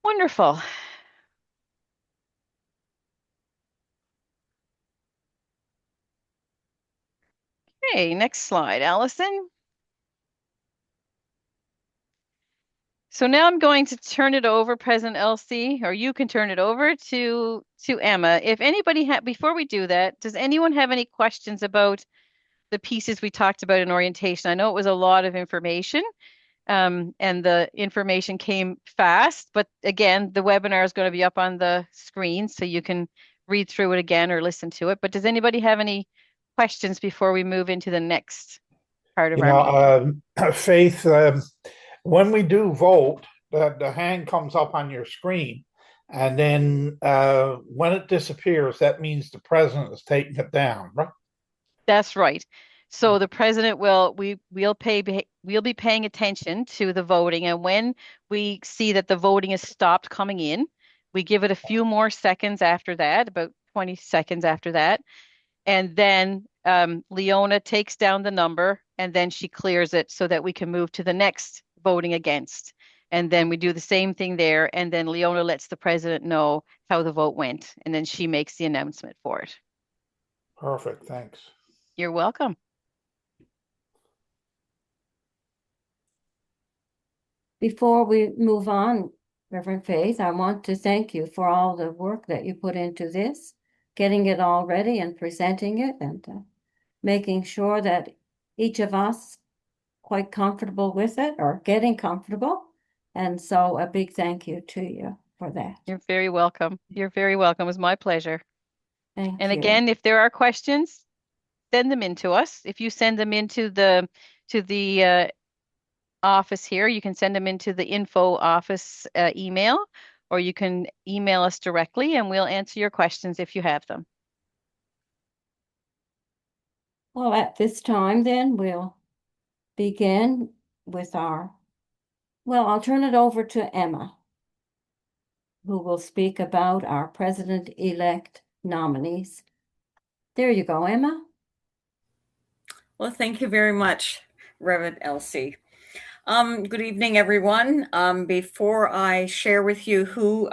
Wonderful. Okay, next slide, Allison. So now I'm going to turn it over, President LC, or you can turn it over to Emma. If anybody before we do that, does anyone have any questions about the pieces we talked about in orientation? I know it was a lot of information, and the information came fast, but again, the webinar is going to be up on the screen, so you can read through it again or listen to it. But does anybody have any questions before we move into the next part of our meeting? Faith, when we do vote, the hand comes up on your screen, and then when it disappears, that means the president is taking it down, right? That's right. So the president we'll be paying attention to the voting, and when we see that the voting has stopped coming in, we give it a few more seconds after that, about 20 seconds after that, and then Leona takes down the number, and then she clears it so that we can move to the next voting against. And then we do the same thing there, and then Leona lets the president know how the vote went, and then she makes the announcement for it. Perfect, thanks. You're welcome. Before we move on, Reverend Faith, I want to thank you for all the work that you put into this, getting it all ready and presenting it and making sure that each of us quite comfortable with it or getting comfortable. And so a big thank you to you for that. You're very welcome. You're very welcome. It was my pleasure. Thank And you. again, if there are questions, send them in to us. If you send them into the office here, you can send them into the info office email, or you can email us directly and we'll answer your questions if you have them. Well, at this time, then we'll begin with I'll turn it over to Emma, who will speak about our president-elect nominees. There you go, Emma. Well, thank you very much, Reverend Elsie. Good evening, everyone. Before I share with you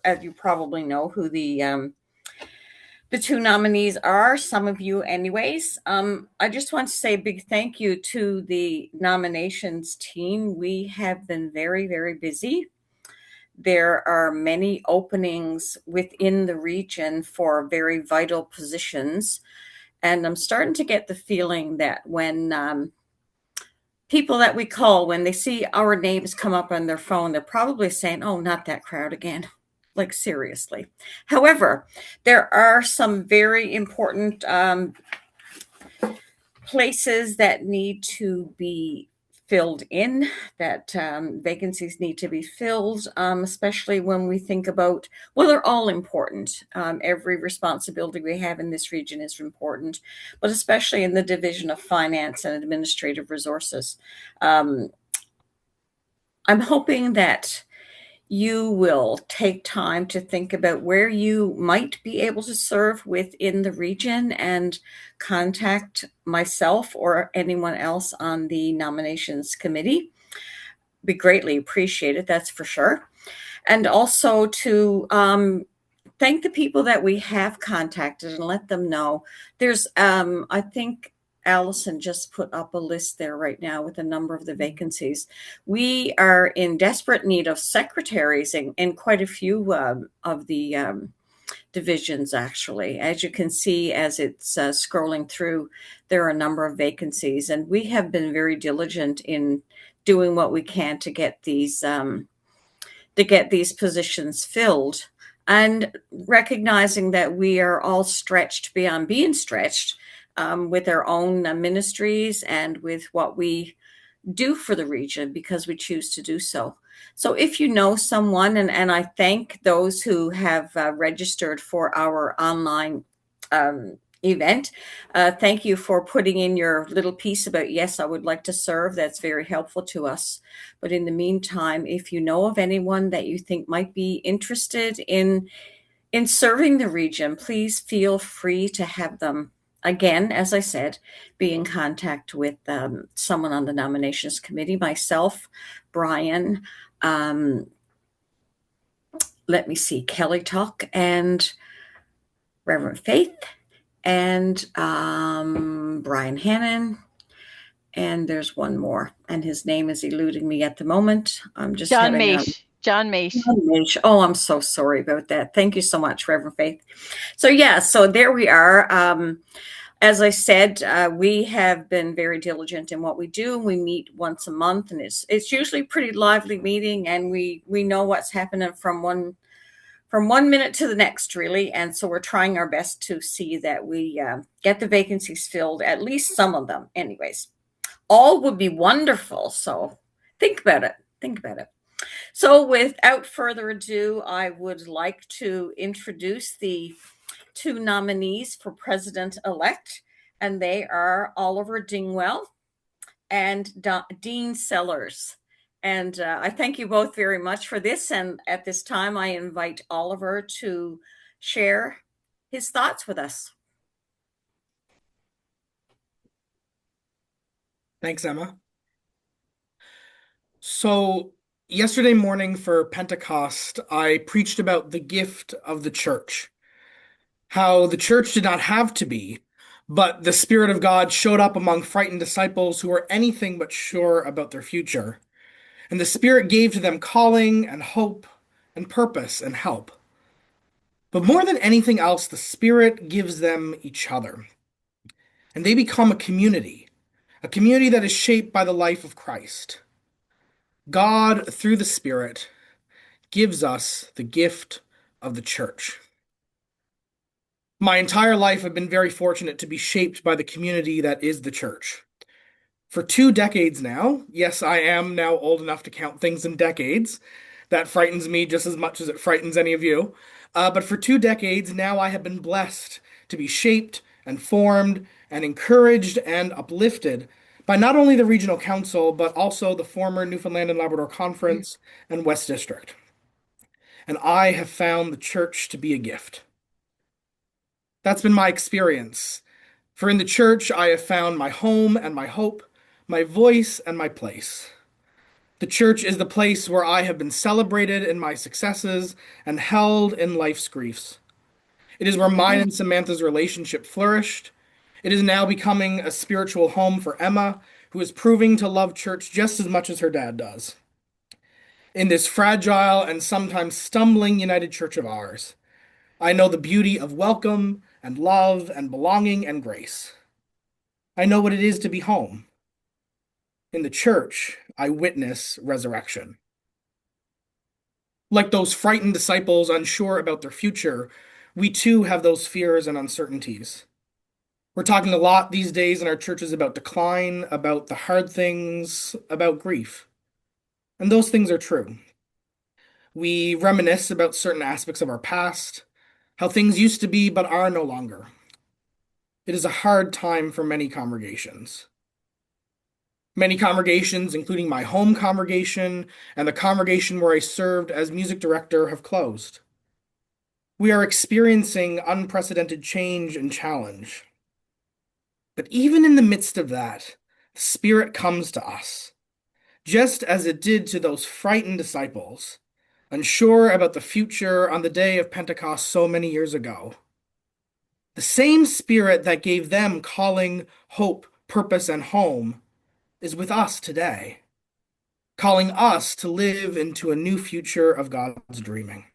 as you probably know, who the two nominees are, some of you anyways, I just want to say a big thank you to the nominations team. We have been very, very busy. There are many openings within the region for very vital positions. And I'm starting to get the feeling that when people that we call, when they see our names come up on their phone, they're probably saying, oh, not that crowd again. Like, seriously. However, there are some very important places that need to be filled in, that vacancies need to be filled, especially when we think about, well, they're all important. Every responsibility we have in this region is important, but especially in the division of finance and administrative resources. I'm hoping that you will take time to think about where you might be able to serve within the region and contact myself or anyone else on the nominations committee. Be greatly appreciated, that's for sure. And also to thank the people that we have contacted and let them know. There's, I think Allison just put up a list there right now with a number of the vacancies. We are in desperate need of secretaries in quite a few of the divisions, actually. As you can see, as it's scrolling through, there are a number of vacancies, and we have been very diligent in doing what we can to get these positions filled, and recognizing that we are all stretched beyond being stretched with our own ministries and with what we do for the region because we choose to do so. So if you know someone, and I thank those who have registered for our online event. Thank you for putting in your little piece about, yes, I would like to serve. That's very helpful to us. But in the meantime, if you know of anyone that you think might be interested in serving the region, please feel free to have them, again, as I said, be in contact with someone on the nominations committee, myself, Brian, let me see, Kelly Tuck, and Reverend Faith, and Brian Hannon, and there's one more, and his name is eluding me at the moment. I'm just John having Maish. John Maish. Oh, I'm so sorry about that. Thank you so much, Reverend Faith. So yeah, so there we are. As I said, we have been very diligent in what we do. We meet once a month, and it's usually a pretty lively meeting, and we know what's happening from one minute to the next, really. And so we're trying our best to see that we get the vacancies filled, at least some of them. Anyways, all would be wonderful. So think about it. Think about it. So without further ado, I would like to introduce the two nominees for president-elect, and they are Oliver Dingwell and Dean Sellers. And I thank you both very much for this. And at this time, I invite Oliver to share his thoughts with us. Thanks, Emma. So yesterday morning for Pentecost, I preached about the gift of the church, how the church did not have to be, but the Spirit of God showed up among frightened disciples who were anything but sure about their future. And the Spirit gave to them calling and hope and purpose and help. But more than anything else, the Spirit gives them each other. And they become a community that is shaped by the life of Christ. God, through the Spirit, gives us the gift of the church. My entire life, I've been very fortunate to be shaped by the community that is the church. For 2 decades now, yes, I am now old enough to count things in decades. That frightens me just as much as it frightens any of you. But for 2 decades now, I have been blessed to be shaped and formed and encouraged and uplifted by not only the Regional Council, but also the former Newfoundland and Labrador Conference and West District. And I have found the church to be a gift. That's been my experience. For in the church, I have found my home and my hope, my voice and my place. The church is the place where I have been celebrated in my successes and held in life's griefs. It is where mine and Samantha's relationship flourished. It is now becoming a spiritual home for Emma, who is proving to love church just as much as her dad does. In this fragile and sometimes stumbling United Church of ours, I know the beauty of welcome and love and belonging and grace. I know what it is to be home. In the church, I witness resurrection. Like those frightened disciples unsure about their future, we too have those fears and uncertainties. We're talking a lot these days in our churches about decline, about the hard things, about grief. And those things are true. We reminisce about certain aspects of our past, how things used to be but are no longer. It is a hard time for many congregations. Many congregations, including my home congregation and the congregation where I served as music director, have closed. We are experiencing unprecedented change and challenge. But even in the midst of that, the Spirit comes to us, just as it did to those frightened disciples, unsure about the future on the day of Pentecost so many years ago. The same Spirit that gave them calling, hope, purpose, and home is with us today, calling us to live into a new future of God's dreaming.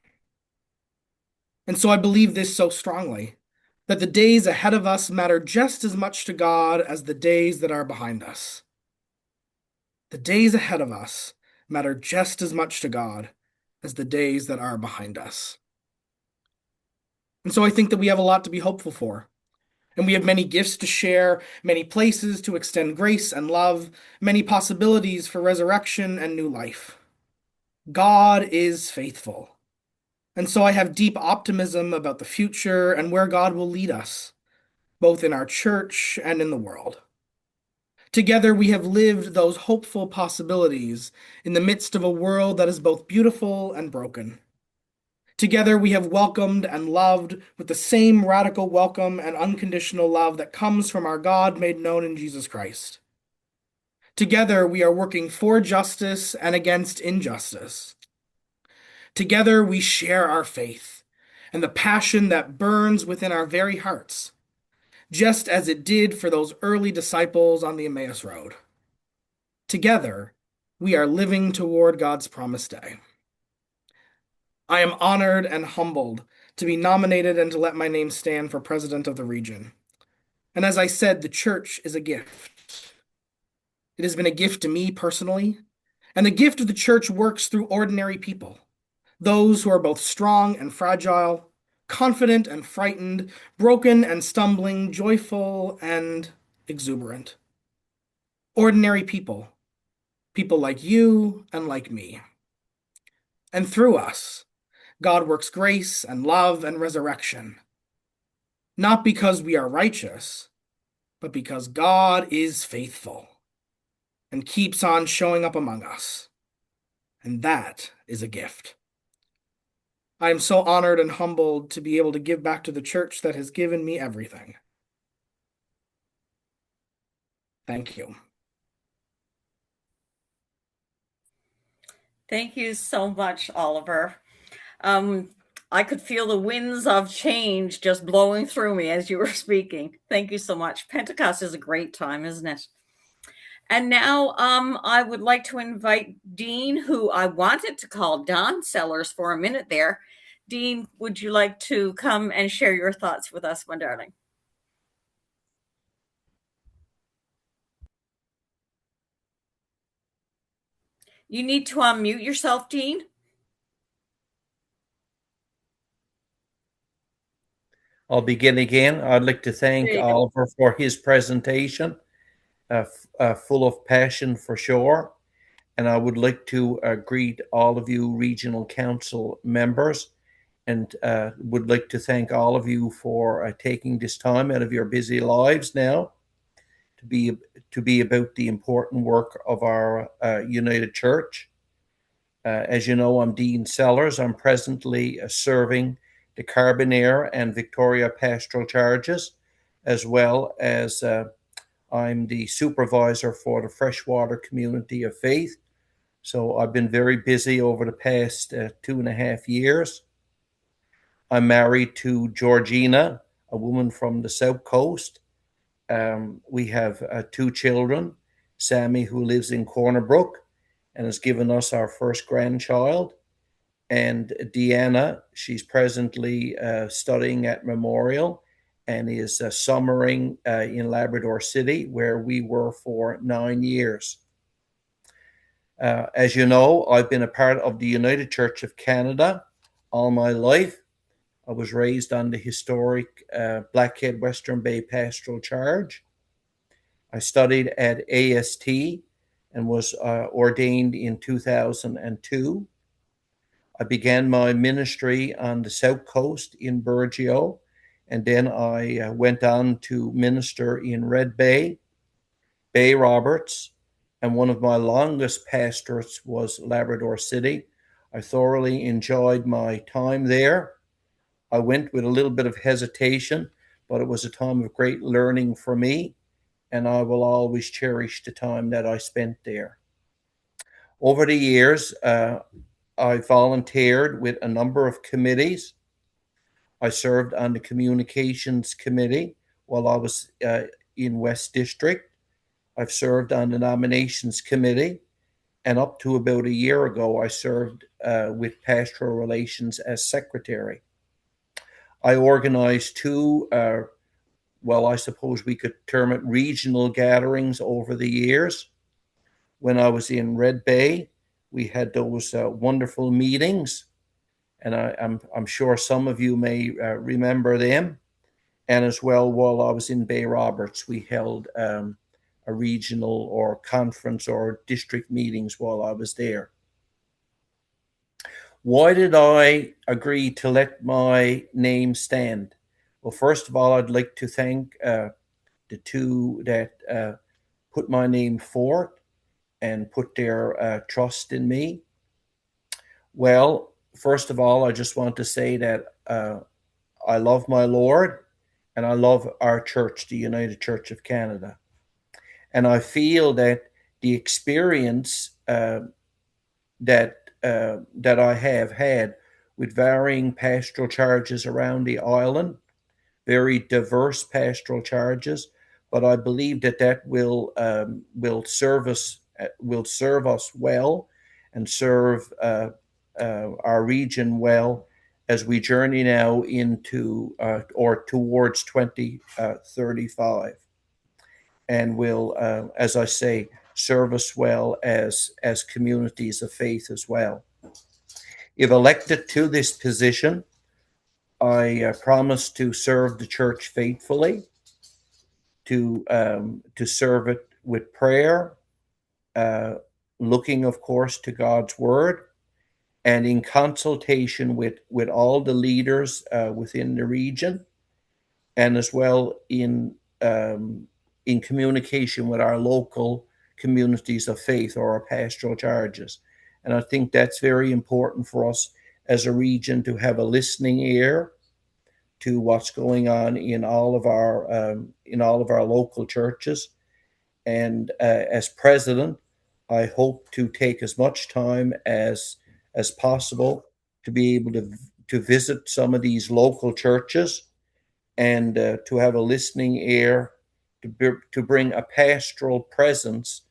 And so I believe this so strongly, that the days ahead of us matter just as much to God as the days that are behind us. The days ahead of us matter just as much to God as the days that are behind us. And so I think that we have a lot to be hopeful for. And we have many gifts to share, many places to extend grace and love, many possibilities for resurrection and new life. God is faithful. And so I have deep optimism about the future and where God will lead us, both in our church and in the world. Together, we have lived those hopeful possibilities in the midst of a world that is both beautiful and broken. Together, we have welcomed and loved with the same radical welcome and unconditional love that comes from our God made known in Jesus Christ. Together, we are working for justice and against injustice. Together, we share our faith and the passion that burns within our very hearts, just as it did for those early disciples on the Emmaus Road. Together, we are living toward God's promised day. I am honored and humbled to be nominated and to let my name stand for president of the region. And as I said, the church is a gift. It has been a gift to me personally, and the gift of the church works through ordinary people, those who are both strong and fragile, confident and frightened, broken and stumbling, joyful and exuberant. Ordinary people, people like you and like me. And through us, God works grace and love and resurrection, not because we are righteous, but because God is faithful and keeps on showing up among us. And that is a gift. I am so honored and humbled to be able to give back to the church that has given me everything. Thank you. Thank you so much, Oliver. I could feel the winds of change just blowing through me as you were speaking. Thank you so much. Pentecost is a great time, isn't it? And now I would like to invite Dean, who I wanted to call Don Sellers for a minute there. Dean, would you like to come and share your thoughts with us, my darling? You need to unmute yourself, Dean. I'll begin again. I'd like to thank Oliver for his presentation, full of passion for sure. And I would like to greet all of you regional council members and would like to thank all of you for taking this time out of your busy lives now to be about the important work of our United Church. As you know, I'm Dean Sellers. I'm presently serving the Carbonear and Victoria pastoral charges, as well as I'm the supervisor for the Freshwater Community of Faith. So I've been very busy over the past 2.5 years. I'm married to Georgina, a woman from the South Coast. We have 2 children, Sammy, who lives in Corner Brook and has given us our first grandchild, and Deanna, she's presently studying at Memorial and is summering in Labrador City, where we were for 9 years. As you know, I've been a part of the United Church of Canada all my life. I was raised on the historic Blackhead Western Bay Pastoral Charge. I studied at AST and was ordained in 2002. I began my ministry on the South Coast in Burgeo, and then I went on to minister in Red Bay, Bay Roberts, and one of my longest pastorates was Labrador City. I thoroughly enjoyed my time there. I went with a little bit of hesitation, but it was a time of great learning for me, and I will always cherish the time that I spent there. Over the years, I volunteered with a number of committees. I served on the communications committee while I was in West District. I've served on the nominations committee, and up to about a year ago, I served with pastoral relations as secretary. I organized two, well, I suppose we could term it regional gatherings over the years. When I was in Red Bay, we had those wonderful meetings, and I'm sure some of you may remember them. And as well, while I was in Bay Roberts, we held a regional or conference or district meetings while I was there. Why did I agree to let my name stand? Well, first of all, I'd like to thank the two that put my name forward and put their trust in me. Well, first of all, I just want to say that I love my Lord and I love our church, the United Church of Canada. And I feel that the experience that I have had with varying pastoral charges around the island, very diverse pastoral charges, but I believe that will serve us well and serve our region well as we journey now into or towards 2035, and will, as I say, serve us well as communities of faith as well. If elected to this position, I promise to serve the church faithfully, to serve it with prayer, looking, of course, to God's word, and in consultation with all the leaders within the region, and as well in communication with our local communities of faith or our pastoral charges. And I think that's very important for us as a region to have a listening ear to what's going on in all of our local churches. And as president, I hope to take as much time as possible to be able to visit some of these local churches and to have a listening ear to bring a pastoral presence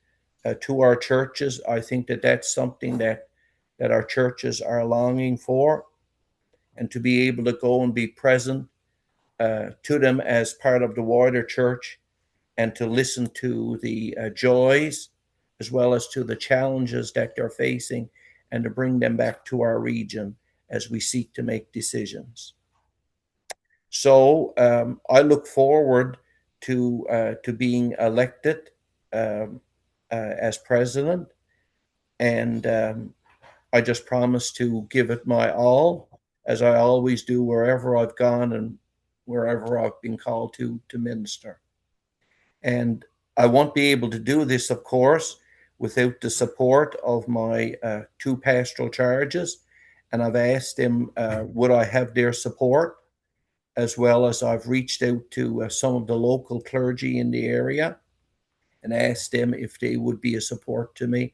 to our churches. I think that that's something that our churches are longing for, and to be able to go and be present to them as part of the wider church, and to listen to the joys as well as to the challenges that they're facing, and to bring them back to our region as we seek to make decisions. So I look forward to being elected as president, and I just promise to give it my all, as I always do wherever I've gone and wherever I've been called to minister. And I won't be able to do this, of course, without the support of my two pastoral charges. And I've asked them, would I have their support, as well as I've reached out to some of the local clergy in the area and asked them if they would be a support to me.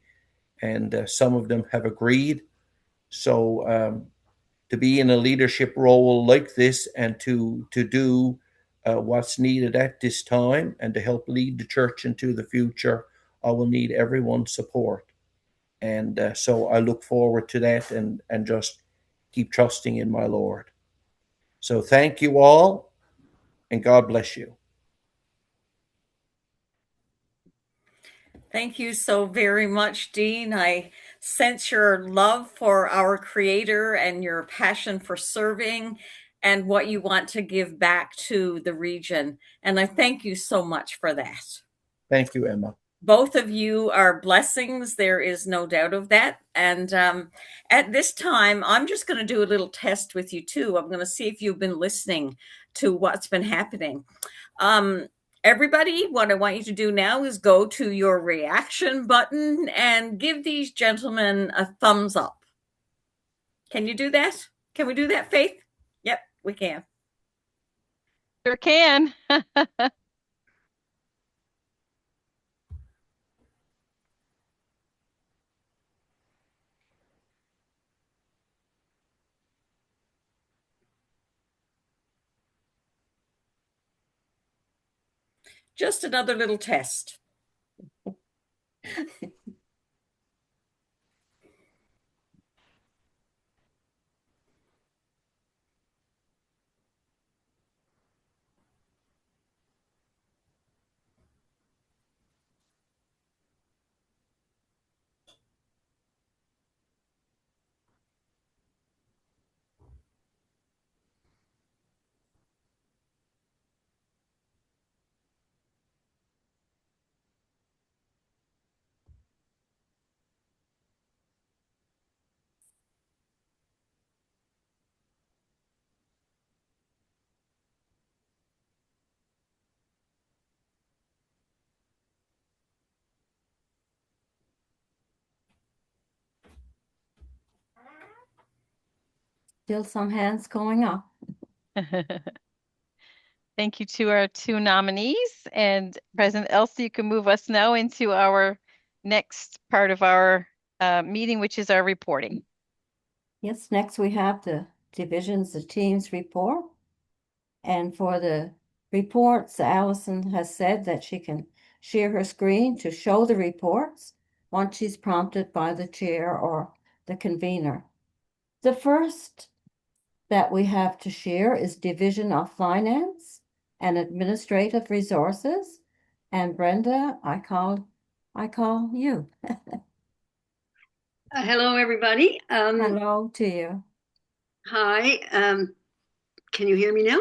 And some of them have agreed. So to be in a leadership role like this and to do what's needed at this time and to help lead the church into the future, I will need everyone's support. And so I look forward to that and just keep trusting in my Lord. So thank you all, and God bless you. Thank you so very much, Dean. I sense your love for our Creator and your passion for serving and what you want to give back to the region. And I thank you so much for that. Thank you, Emma. Both of you are blessings. There is no doubt of that. And at this time, I'm just going to do a little test with you too. I'm going to see if you've been listening to what's been happening. everybody, what I want you to do now is go to your reaction button and give these gentlemen a thumbs up. Can you do that? Can we do that, Faith? Yep, we can. Sure can. Just another little test. Still some hands going up. Thank you to our two nominees. And President Elsie, you can move us now into our next part of our meeting, which is our reporting. Yes, next we have the divisions of teams report. And for the reports, Allison has said that she can share her screen to show the reports once she's prompted by the chair or the convener. The first that we have to share is Division of Finance and Administrative Resources. And Brenda, I call you. Hello, everybody. Hello to you. Hi. Can you hear me now?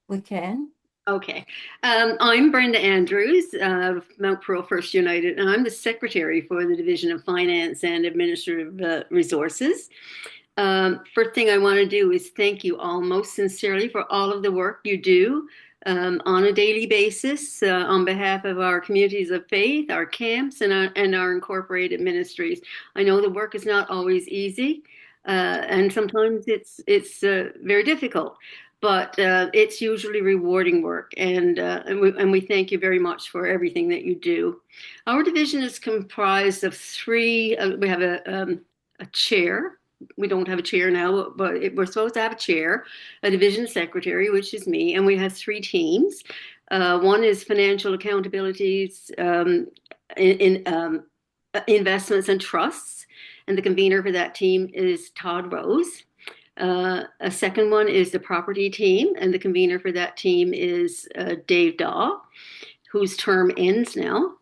We can. Okay. I'm Brenda Andrews of Mount Pearl First United, and I'm the secretary for the Division of Finance and Administrative Resources. First thing I want to do is thank you all most sincerely for all of the work you do on a daily basis on behalf of our communities of faith, our camps, and our incorporated ministries. I know the work is not always easy, and sometimes it's very difficult, but it's usually rewarding work, and we thank you very much for everything that you do. Our division is comprised of three. We have a chair. We don't have a chair now, but we're supposed to have a chair, a division secretary, which is me, and we have three teams. One is financial accountabilities in investments and trusts, and the convener for that team is Todd Rose. A second one is the property team, and the convener for that team is Dave Daw, whose term ends now.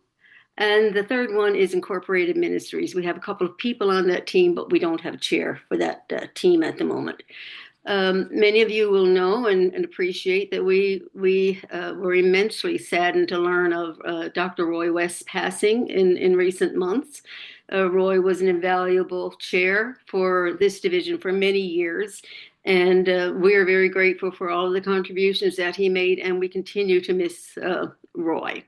And the third one is Incorporated Ministries. We have a couple of people on that team, but we don't have a chair for that team at the moment. Many of you will know and appreciate that we were immensely saddened to learn of Dr. Roy West's passing in recent months. Roy was an invaluable chair for this division for many years, and we are very grateful for all of the contributions that he made, and we continue to miss Roy.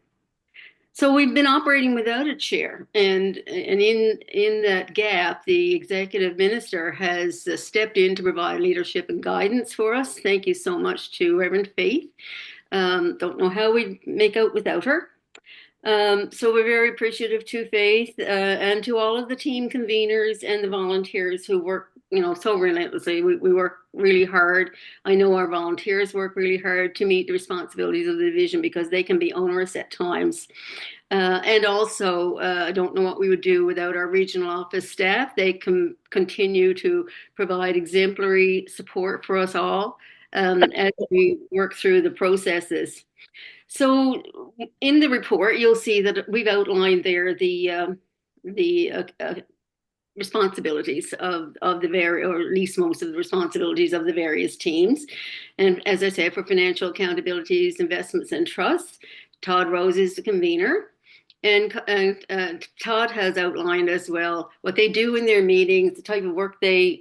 So we've been operating without a chair, and in that gap, the executive minister has stepped in to provide leadership and guidance for us. Thank you so much to Reverend Faith. Don't know how we'd make out without her. So we're very appreciative to Faith and to all of the team conveners and the volunteers who work, so relentlessly. We work really hard. I know our volunteers work really hard to meet the responsibilities of the division because they can be onerous at times. And also, I don't know what we would do without our regional office staff. They can continue to provide exemplary support for us all as we work through the processes. So in the report, you'll see that we've outlined there the responsibilities of the or at least most of the responsibilities of the various teams. And as I said, for financial accountabilities, investments, and trusts, Todd Rose is the convener. And Todd has outlined as well what they do in their meetings, the type of work the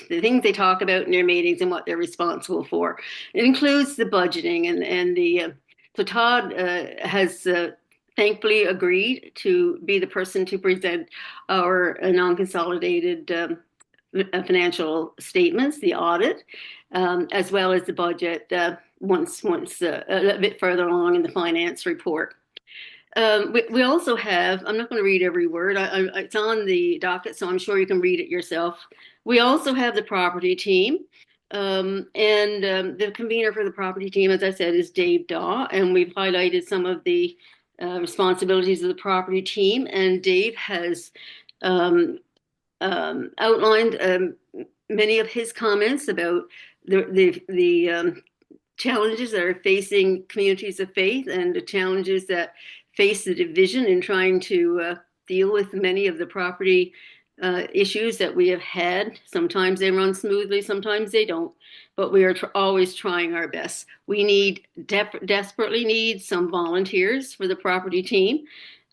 things they talk about in their meetings and what they're responsible for. It includes the budgeting and the So Todd has thankfully agreed to be the person to present our non-consolidated financial statements, the audit, as well as the budget once a bit further along in the finance report. We also have, I'm not going to read every word, it's on the docket, so I'm sure you can read it yourself. We also have the property team. The convener for the property team, as I said, is Dave Daw, and we've highlighted some of the responsibilities of the property team. And Dave has outlined many of his comments about the challenges that are facing communities of faith and the challenges that face the division in trying to deal with many of the property issues that we have had. Sometimes they run smoothly, sometimes they don't, but we are always trying our best. We desperately need some volunteers for the property team.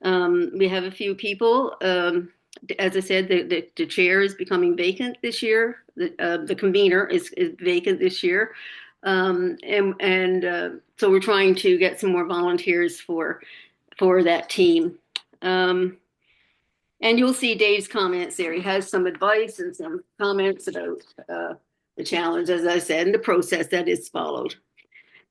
We have a few people. As I said, the chair is becoming vacant this year. The convener is vacant this year. So we're trying to get some more volunteers for that team. And you'll see Dave's comments there. He has some advice and some comments about the challenge, as I said, and the process that is followed.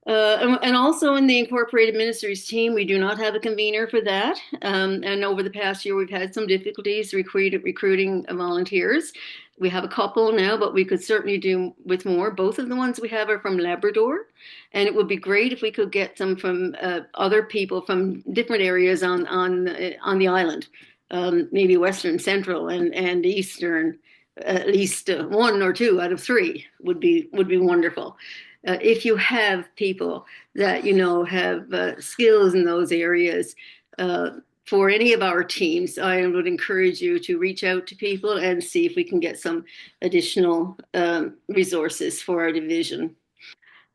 And also in the incorporated ministries team, we do not have a convener for that. And over the past year, we've had some difficulties recruiting volunteers. We have a couple now, but we could certainly do with more. Both of the ones we have are from Labrador, and it would be great if we could get some from other people from different areas on the island, maybe Western, Central, and Eastern. At least one or two out of three would be wonderful. If you have people that have skills in those areas, for any of our teams, I would encourage you to reach out to people and see if we can get some additional resources for our division.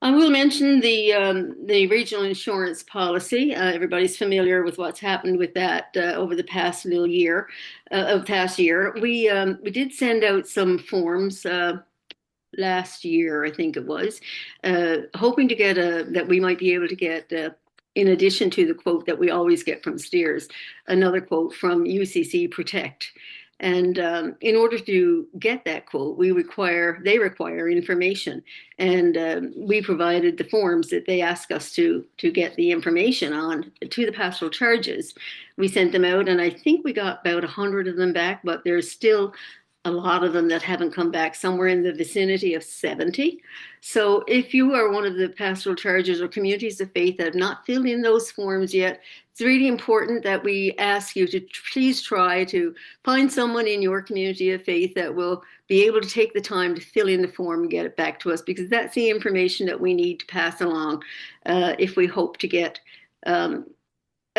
I will mention the regional insurance policy. Everybody's familiar with what's happened with that over the past year. We did send out some forms last year, I think it was, hoping to get that we might be able to get, in addition to the quote that we always get from Steers, another quote from UCC Protect. And in order to get that quote, they require information. And we provided the forms that they ask us to get the information on to the pastoral charges. We sent them out, and I think we got about 100 of them back, but there's still a lot of them that haven't come back, somewhere in the vicinity of 70. So if you are one of the pastoral charges or communities of faith that have not filled in those forms yet, it's really important that we ask you to please try to find someone in your community of faith that will be able to take the time to fill in the form and get it back to us, because that's the information that we need to pass along if we hope to get a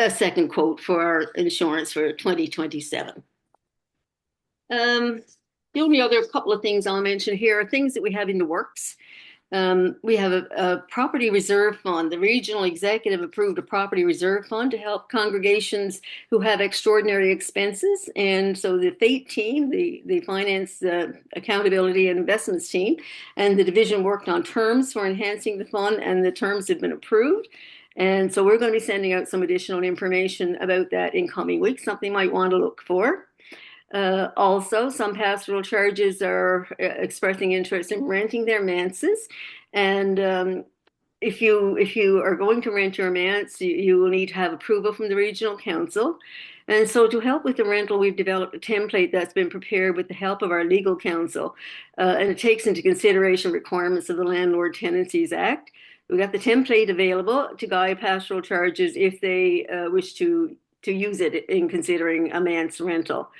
second quote for our insurance for 2027. The only other couple of things I'll mention here are things that we have in the works. We have a property reserve fund. The regional executive approved a property reserve fund to help congregations who have extraordinary expenses. And so the FATE team, the finance, accountability and investments team, and the division worked on terms for enhancing the fund, and the terms have been approved. And so we're going to be sending out some additional information about that in coming weeks, something you might want to look for. Also, some pastoral charges are expressing interest in renting their manses. And if you are going to rent your manse, you will need to have approval from the regional council. And so to help with the rental, we've developed a template that's been prepared with the help of our legal counsel. And it takes into consideration requirements of the Landlord Tenancies Act. We've got the template available to guide pastoral charges if they wish to use it in considering a manse rental.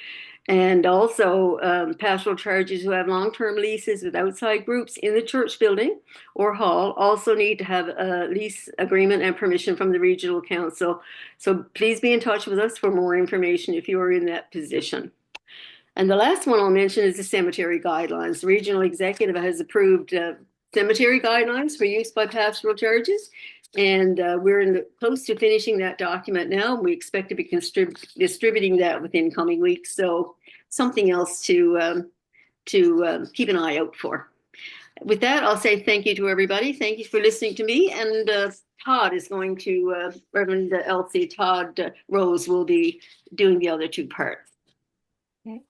And also pastoral charges who have long-term leases with outside groups in the church building or hall also need to have a lease agreement and permission from the regional council. So please be in touch with us for more information if you are in that position. And the last one I'll mention is the cemetery guidelines. The regional executive has approved cemetery guidelines for use by pastoral charges. And we're close to finishing that document now. We expect to be distributing that within coming weeks. So something else to keep an eye out for. With that, I'll say thank you to everybody. Thank you for listening to me, and Todd is going to, Reverend Elsie Todd Rose will be doing the other two parts. Okay.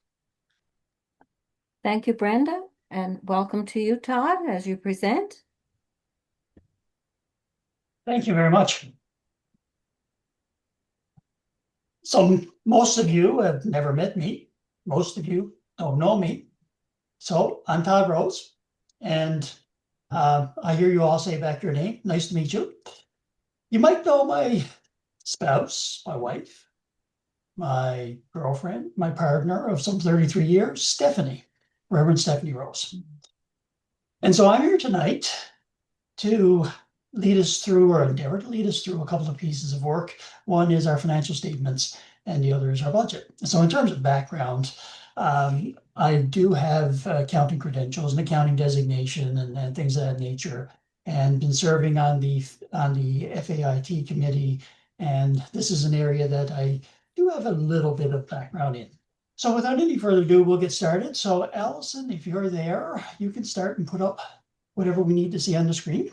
Thank you, Brenda, and welcome to you, Todd, as you present. Thank you very much. So most of you have never met me. Most of you don't know me. So I'm Todd Rose, and I hear you all say back your name. Nice to meet you. You might know my spouse, my wife, my girlfriend, my partner of some 33 years, Stephanie, Reverend Stephanie Rose. And so I'm here tonight to lead us through, or endeavor to lead us through, a couple of pieces of work. One is our financial statements, and the other is our budget. So in terms of background, I do have accounting credentials and accounting designation and things of that nature, and been serving on the FAIT committee. And this is an area that I do have a little bit of background in. So without any further ado, we'll get started. So Allison, if you're there, you can start and put up whatever we need to see on the screen.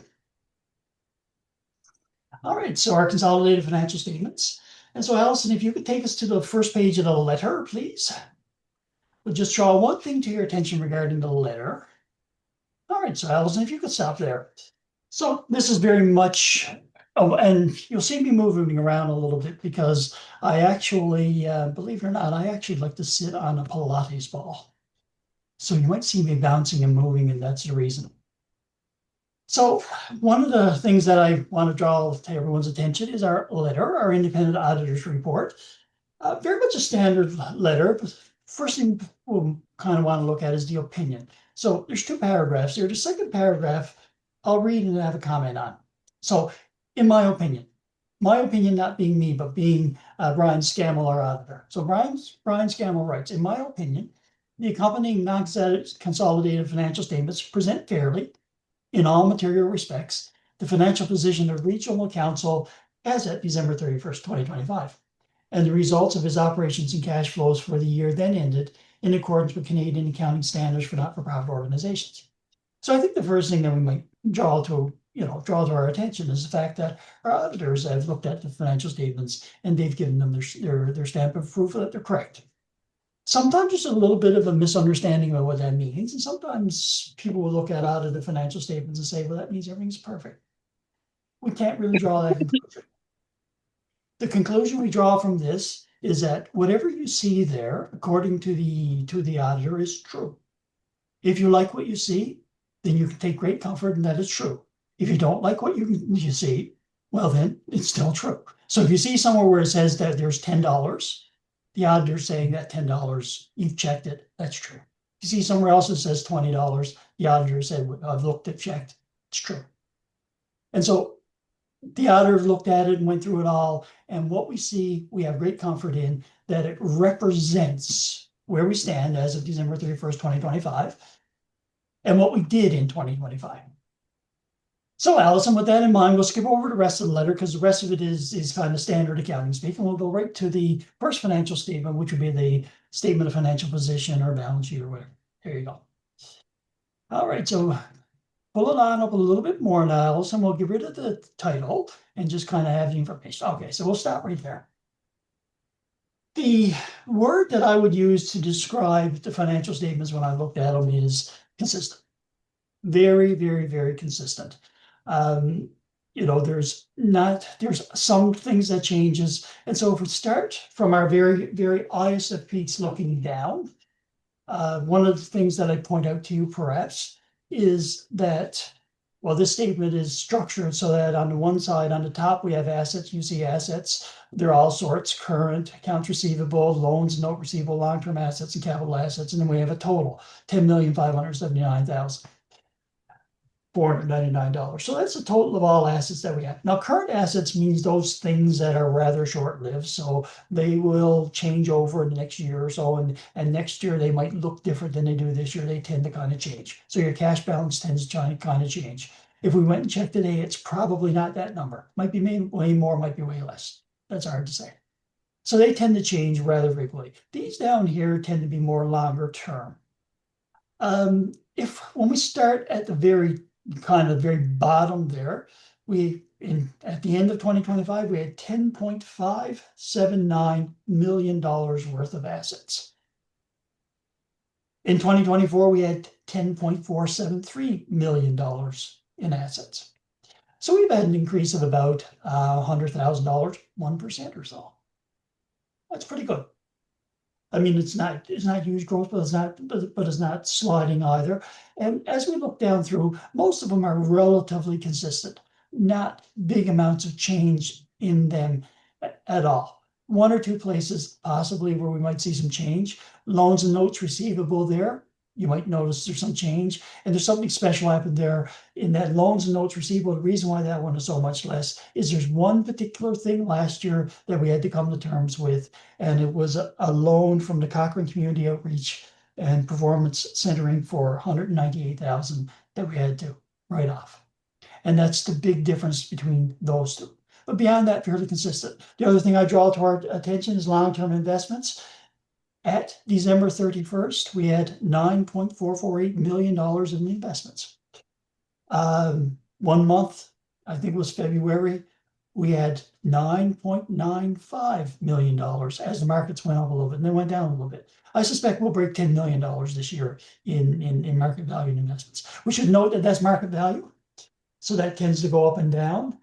All right, so our consolidated financial statements. And so Allison, if you could take us to the first page of the letter, please. We'll just draw one thing to your attention regarding the letter. All right, so Allison, if you could stop there. So this is very much, oh, and you'll see me moving around a little bit because I actually, believe it or not, I actually like to sit on a Pilates ball. So you might see me bouncing and moving, and that's the reason. So one of the things that I want to draw to everyone's attention is our letter, our independent auditor's report. Very much a standard letter, but first thing we'll kind of want to look at is the opinion. So there's two paragraphs there. The second paragraph, I'll read and have a comment on. So in my opinion not being me, but being Brian Scammell, our auditor. So Brian Scammell writes, in my opinion, the accompanying non-consolidated financial statements present fairly, in all material respects, the financial position of Regional Council as at December 31st, 2025, and the results of his operations and cash flows for the year then ended in accordance with Canadian accounting standards for not-for-profit organizations. So I think the first thing that we might draw to our attention is the fact that our auditors have looked at the financial statements and they've given them their stamp of proof that they're correct. Sometimes there's a little bit of a misunderstanding about what that means. And sometimes people will look at audited financial statements and say, well, that means everything's perfect. We can't really draw that conclusion. The conclusion we draw from this is that whatever you see there, according to the auditor, is true. If you like what you see, then you can take great comfort in that it's true. If you don't like what you see, well, then it's still true. So if you see somewhere where it says that there's $10, the auditor's saying that $10, you've checked it, that's true. If you see somewhere else that says $20, the auditor said, I've looked at, checked, it's true. And so the auditor looked at it and went through it all. And what we see, we have great comfort in that it represents where we stand as of December 31st, 2025, and what we did in 2025. So Allison, with that in mind, we'll skip over the rest of the letter because the rest of it is kind of standard accounting speak, and we'll go right to the first financial statement, which would be the statement of financial position or balance sheet or whatever. There you go. All right, so pull it on up a little bit more now, Allison. We'll get rid of the title and just kind of have the information. Okay, so we'll stop right there. The word that I would use to describe the financial statements when I looked at them is consistent. Very, very, very consistent. There's some things that changes. And so if we start from our very, very eyes of peaks looking down, one of the things that I point out to you perhaps is that, well, this statement is structured so that on the one side, on the top, we have assets. You see assets. They're all sorts: current, accounts receivable, loans, note receivable, long-term assets, and capital assets. And then we have a total, $10,579,499. So that's the total of all assets that we have. Now, current assets means those things that are rather short-lived. So they will change over in the next year or so. And next year, they might look different than they do this year. They tend to kind of change. So your cash balance tends to kind of change. If we went and checked today, it's probably not that number. Might be way more, might be way less. That's hard to say. So they tend to change rather frequently. These down here tend to be more longer term. When we start at the very bottom there, at the end of 2025, we had $10.579 million worth of assets. In 2024, we had $10.473 million in assets. So we've had an increase of about $100,000, 1% or so. That's pretty good. I mean, it's not huge growth, but it's not sliding either. And as we look down through, most of them are relatively consistent, not big amounts of change in them at all. One or two places possibly where we might see some change. Loans and notes receivable there, you might notice there's some change, and there's something special happened there in that loans and notes receivable. The reason why that one is so much less is there's one particular thing last year that we had to come to terms with, and it was a loan from the Cochrane Community Outreach and Performance Centering for $198,000 that we had to write off. And that's the big difference between those two. But beyond that, fairly consistent. The other thing I draw to our attention is long-term investments. At December 31st, we had $9.448 million in investments. 1 month, I think it was February, we had $9.95 million as the markets went up a little bit and then went down a little bit. I suspect we'll break $10 million this year in market value investments. We should note that that's market value, so that tends to go up and down.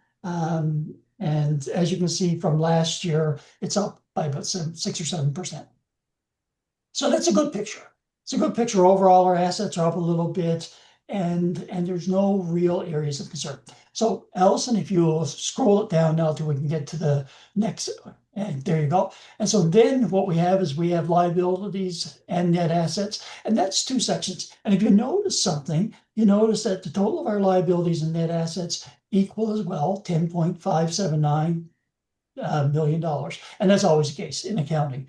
And as you can see from last year, it's up by about 6 or 7%. So that's a good picture. It's a good picture overall. Our assets are up a little bit, and there's no real areas of concern. So Allison, if you'll scroll it down now till we can get to the next, and there you go. And so then what we have is we have liabilities and net assets, and that's two sections. And if you notice something, you notice that the total of our liabilities and net assets equal as well, $10.579 million. And that's always the case in accounting.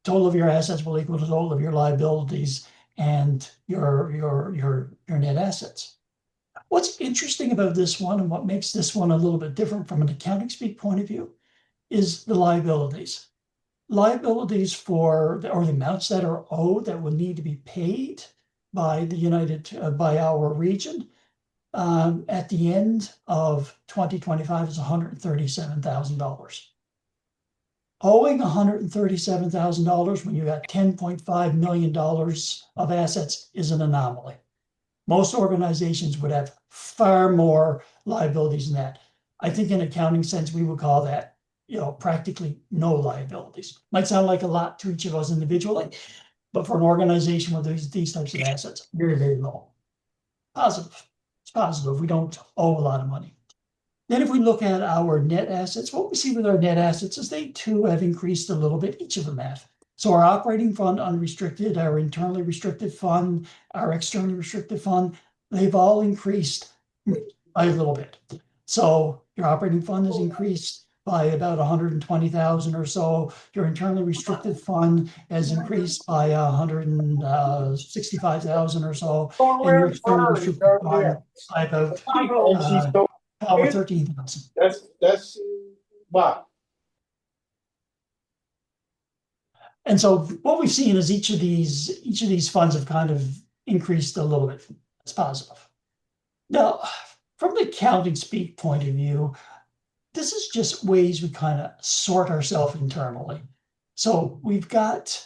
Total of your assets will equal the total of your liabilities and your net assets. What's interesting about this one and what makes this one a little bit different from an accounting speak point of view is the liabilities. Liabilities for the amounts that are owed that will need to be paid by by our region at the end of 2025 is $137,000. Owing $137,000 when you got $10.5 million of assets is an anomaly. Most organizations would have far more liabilities than that. I think in accounting sense, we would call that, practically no liabilities. Might sound like a lot to each of us individually, but for an organization with these types of assets, very, very low. Positive. It's positive. We don't owe a lot of money. Then if we look at our net assets, what we see with our net assets is they too have increased a little bit, each of them have. So our operating fund unrestricted, our internally restricted fund, our externally restricted fund, they've all increased by a little bit. So your operating fund has increased by about 120,000 or so. Your internally restricted fund has increased by 165,000 or so. And your externally restricted fund by about 13,000. That's wow. And so what we've seen is each of these funds have kind of increased a little bit. That's positive. Now, from the accounting speak point of view, this is just ways we kind of sort ourselves internally. So we've got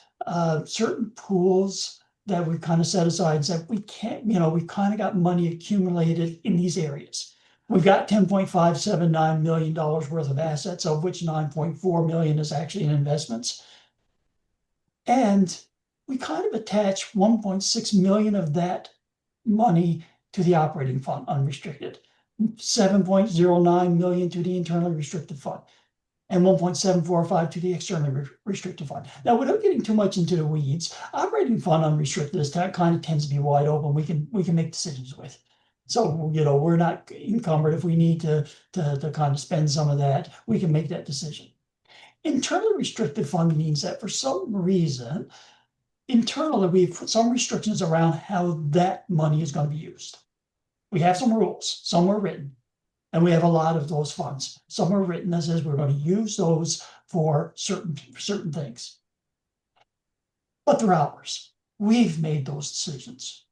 certain pools that we've kind of set aside and said we can't, we've kind of got money accumulated in these areas. We've got $10.579 million worth of assets, of which $9.4 million is actually in investments. And we kind of attach 1.6 million of that money to the operating fund, unrestricted, 7.09 million to the internally restricted fund, and 1.745 to the externally restricted fund. Now, without getting too much into the weeds, operating fund unrestricted is kind of tends to be wide open. We can make decisions with. So, we're not encumbered. If we need to kind of spend some of that, we can make that decision. Internally restricted fund means that for some reason, internally, we've put some restrictions around how that money is going to be used. We have some rules, some were written, and we have a lot of those funds. Some are written that says we're going to use those for certain things. But they're ours. We've made those decisions.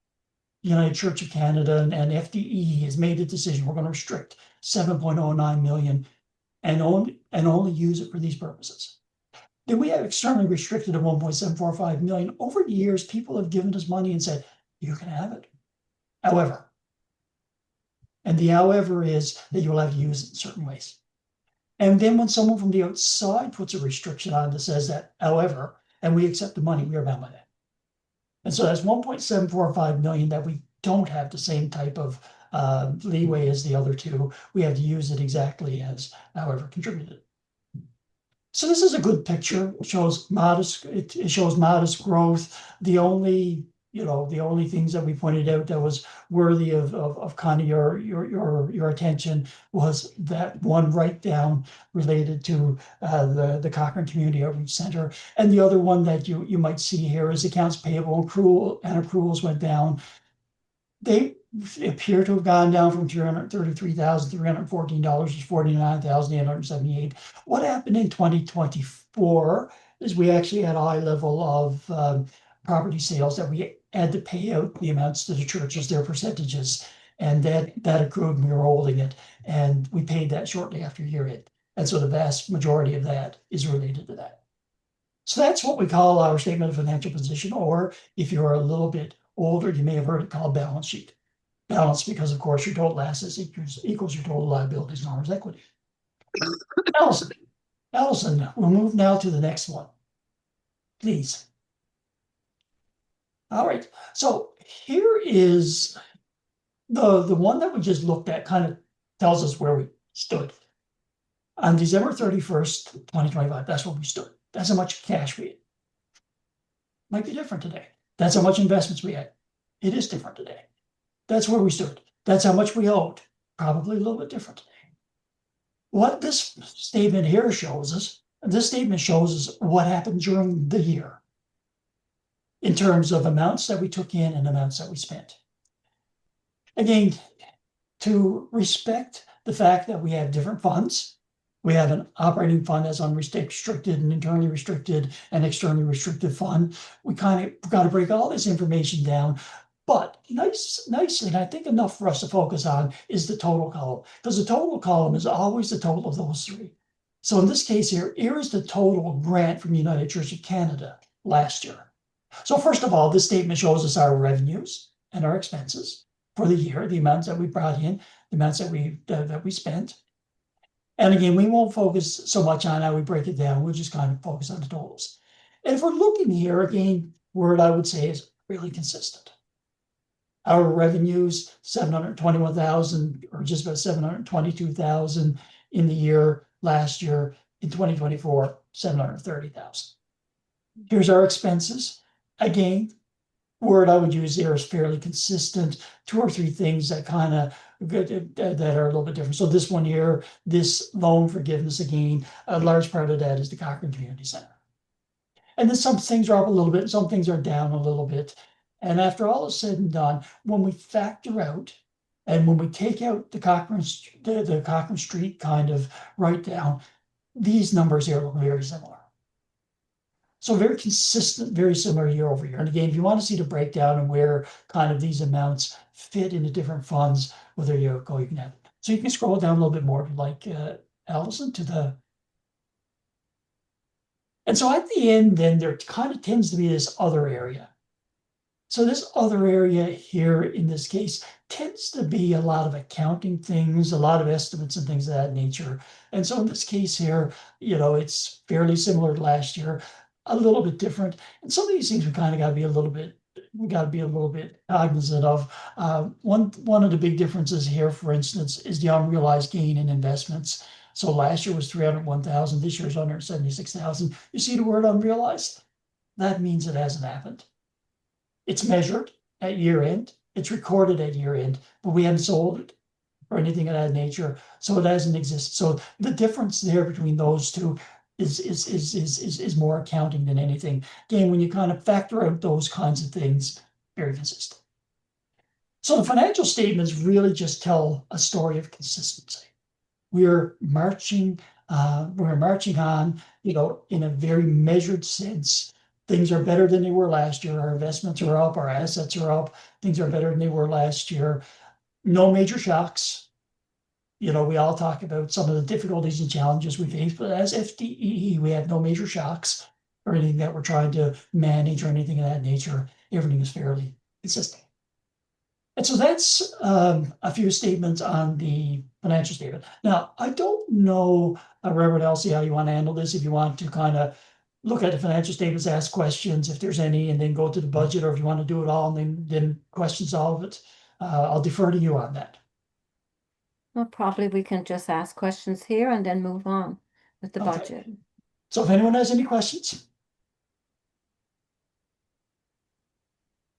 United Church of Canada and FDEE has made a decision. We're going to restrict 7.09 million and only use it for these purposes. Then we have externally restricted at 1.745 million. Over the years, people have given us money and said, you can have it. However, and the however is that you'll have to use it in certain ways. And then when someone from the outside puts a restriction on that says that, however, and we accept the money, we are bound by that. And so that's 1.745 million that we don't have the same type of leeway as the other two. We have to use it exactly as however contributed. So this is a good picture. It shows modest. It shows modest growth. The only things that we pointed out that was worthy of kind of your attention was that one write down related to the Cochrane Community Outreach Center, and the other one that you might see here is accounts payable and accruals went down. They appear to have gone down from $333,314 to $49,878. What happened in 2024 is we actually had a high level of property sales that we had to pay out the amounts to the churches, their percentages, and that accrued and we were holding it, and we paid that shortly after year end. And so the vast majority of that is related to that. So that's what we call our statement of financial position, or if you're a little bit older, you may have heard it called balance sheet. Balance because, of course, your total assets equals your total liabilities and owner's equity. Allison, we'll move now to the next one, please. All right, so here is the one that we just looked at, kind of tells us where we stood. On December 31st, 2025, that's where we stood. That's how much cash we had. Might be different today. That's how much investments we had. It is different today. That's where we stood. That's how much we owed. Probably a little bit different today. What this statement here shows us what happened during the year in terms of amounts that we took in and amounts that we spent. Again, to respect the fact that we have different funds, we have an operating fund that's unrestricted, an internally restricted, and externally restricted fund. We kind of got to break all this information down. But nicely, and I think enough for us to focus on is the total column, because the total column is always the total of those three. So in this case here is the total grant from the United Church of Canada last year. So first of all, this statement shows us our revenues and our expenses for the year, the amounts that we brought in, the amounts that we spent. And again, we won't focus so much on how we break it down. We'll just kind of focus on the totals. And if we're looking here, again, word I would say is really consistent. Our revenues, 721,000 or just about 722,000 in the year last year. In 2024, 730,000. Here's our expenses. Again, word I would use there is fairly consistent. Two or three things that kind of that are a little bit different. So this one here, this loan forgiveness, again, a large part of that is the Cochrane Community Center. And then some things are up a little bit, some things are down a little bit. And after all is said and done, when we factor out and when we take out the Cochrane Street kind of write down, these numbers here look very similar. So very consistent, very similar year over year. And again, if you want to see the breakdown and where kind of these amounts fit into different funds, well, there you go, you can have it. So you can scroll down a little bit more if you like, Allison, to the. And so at the end, then there kind of tends to be this other area. So this other area here, in this case, tends to be a lot of accounting things, a lot of estimates and things of that nature. And so in this case here, it's fairly similar to last year, a little bit different. And some of these things we kind of got to be a little bit cognizant of. One of the big differences here, for instance, is the unrealized gain in investments. So last year was 301,000, this year is 176,000. You see the word unrealized? That means it hasn't happened. It's measured at year end, it's recorded at year end, but we haven't sold it or anything of that nature, so it hasn't existed. So the difference there between those two is more accounting than anything. Again, when you kind of factor out those kinds of things, very consistent. So the financial statements really just tell a story of consistency. We're marching on, in a very measured sense. Things are better than they were last year. Our investments are up, our assets are up. Things are better than they were last year. No major shocks. we all talk about some of the difficulties and challenges we face, but as FDEE, we have no major shocks or anything that we're trying to manage or anything of that nature. Everything is fairly consistent. And so that's a few statements on the financial statement. Now, I don't know, Reverend Elsie, how you want to handle this, if you want to kind of look at the financial statements, ask questions if there's any, and then go to the budget, or if you want to do it all and then questions all of it. I'll defer to you on that. Well, probably we can just ask questions here and then move on with the Okay. budget. So if anyone has any questions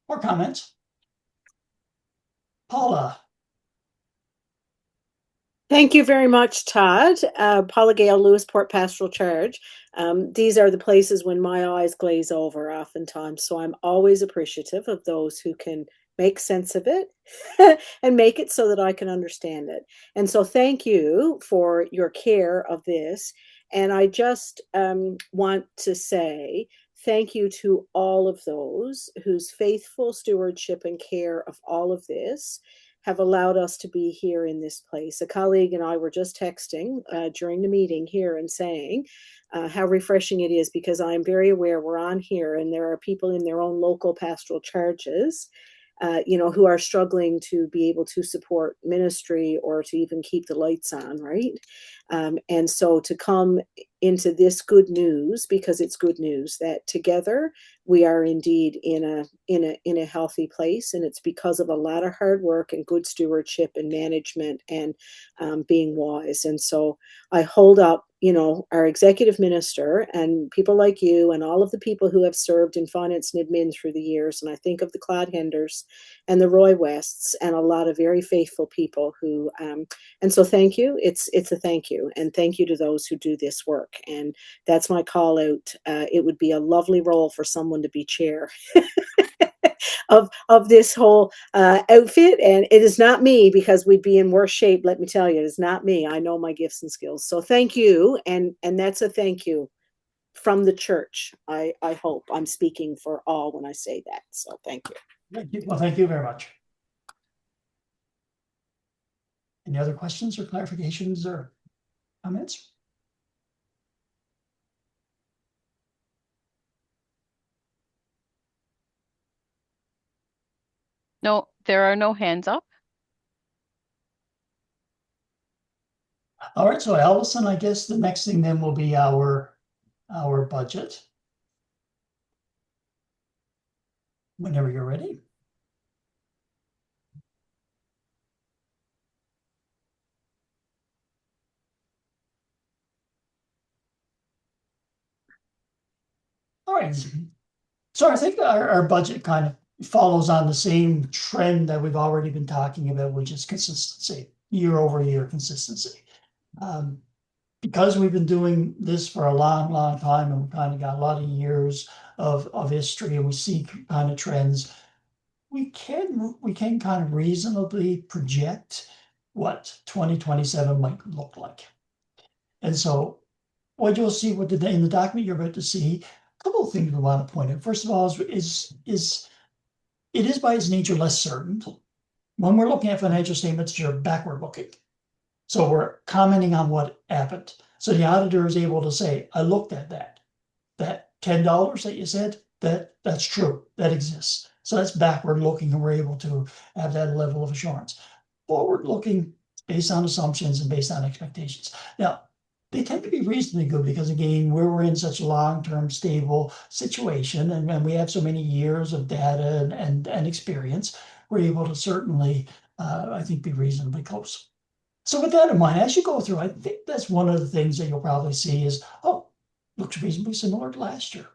or comments, Paula. Thank you very much, Todd. Paula Gale, Lewisport Pastoral Charge. These are the places when my eyes glaze over oftentimes. So I'm always appreciative of those who can make sense of it and make it so that I can understand it. And so thank you for your care of this. And I just want to say thank you to all of those whose faithful stewardship and care of all of this have allowed us to be here in this place. A colleague and I were just texting during the meeting here and saying how refreshing it is, because I'm very aware we're on here and there are people in their own local pastoral charges, who are struggling to be able to support ministry or to even keep the lights on, right? And so to come into this good news, because it's good news that together we are indeed in a healthy place, and it's because of a lot of hard work and good stewardship and management and being wise. And so I hold up, our executive minister and people like you and all of the people who have served in finance and admin through the years. And I think of the Claude Henders and the Roy Wests and a lot of very faithful people who, and so thank you. It's a thank you. And thank you to those who do this work. And that's my call out. It would be a lovely role for someone to be chair of this whole outfit. And it is not me, because we'd be in worse shape. Let me tell you, it's not me. I know my gifts and skills. So thank you. And that's a thank you from the church. I hope I'm speaking for all when I say that. So thank you. Thank you. Well, thank you very much. Any other questions or clarifications or comments? No, there are no hands up. All right, so Allison, I guess the next thing then will be our budget. Whenever you're ready. All right. So I think our budget kind of follows on the same trend that we've already been talking about, which is consistency, year over year consistency. Because we've been doing this for a long, long time, and we've kind of got a lot of years of history, and we see kind of trends, we can kind of reasonably project what 2027 might look like. And so what you'll see in the document you're about to see, a couple of things we want to point out. First of all, is it is by its nature less certain. When we're looking at financial statements, you're backward looking. So we're commenting on what happened. So the auditor is able to say, I looked at that $10 that you said, that's true, that exists. So that's backward looking, and we're able to have that level of assurance. Forward looking, based on assumptions and based on expectations. Now, they tend to be reasonably good, because again, we're in such a long-term stable situation, and we have so many years of data and experience, we're able to certainly, I think, be reasonably close. So with that in mind, as you go through, I think that's one of the things that you'll probably see is, looks reasonably similar to last year.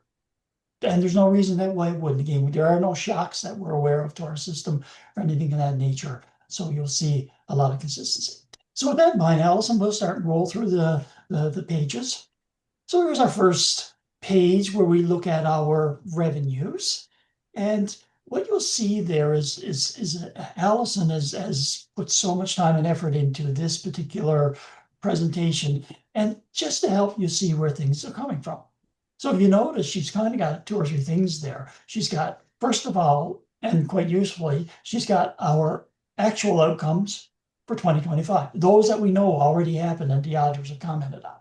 And there's no reason that why it wouldn't. Again, there are no shocks that we're aware of to our system or anything of that nature. So you'll see a lot of consistency. So with that in mind, Allison, we'll start and roll through the pages. So here's our first page where we look at our revenues. And what you'll see there is Allison has put so much time and effort into this particular presentation, and just to help you see where things are coming from. So if you notice, she's kind of got 2 or 3 things there. She's got, first of all, and quite usefully, she's got our actual outcomes for 2025. Those that we know already happened and the auditors have commented on.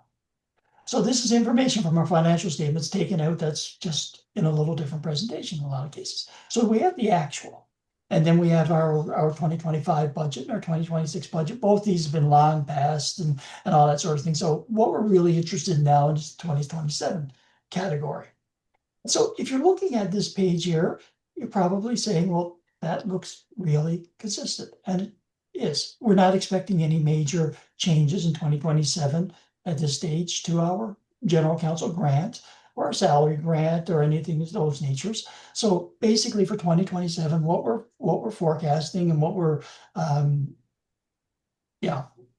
So this is information from our financial statements taken out that's just in a little different presentation in a lot of cases. So we have the actual, and then we have our 2025 budget and our 2026 budget. Both these have been long passed and all that sort of thing. So what we're really interested in now is the 2027 category. So if you're looking at this page here, you're probably saying, well, that looks really consistent. And it is. We're not expecting any major changes in 2027 at this stage to our general counsel grant or a salary grant or anything of those natures. So basically for 2027, what we're forecasting and what we're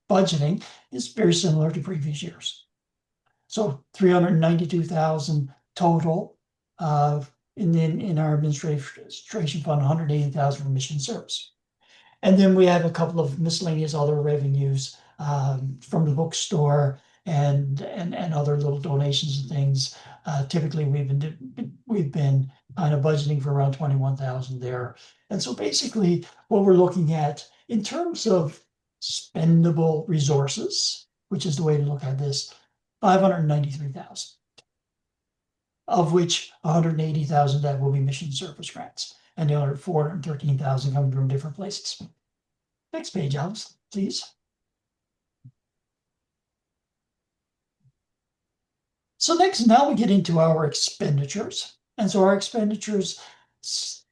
budgeting is very similar to previous years. So 392,000 total in our administration fund, 180,000 for mission service. And then we have a couple of miscellaneous other revenues from the bookstore and other little donations and things. Typically, we've been kind of budgeting for around 21,000 there. And so basically, what we're looking at in terms of spendable resources, which is the way to look at this, 593,000, of which 180,000 that will be mission service grants, and the other 413,000 coming from different places. Next page, Alice, please. So now we get into our expenditures. And so our expenditures,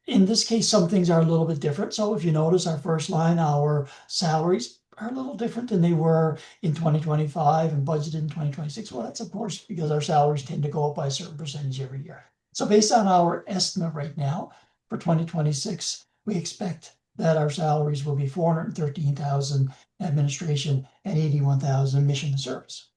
in this case, some things are a little bit different. So if you notice our first line, our salaries are a little different than they were in 2025 and budgeted in 2026. Well, that's of course because our salaries tend to go up by a certain percentage every year. So based on our estimate right now for 2026, we expect that our salaries will be 413,000 administration and 81,000 mission and service.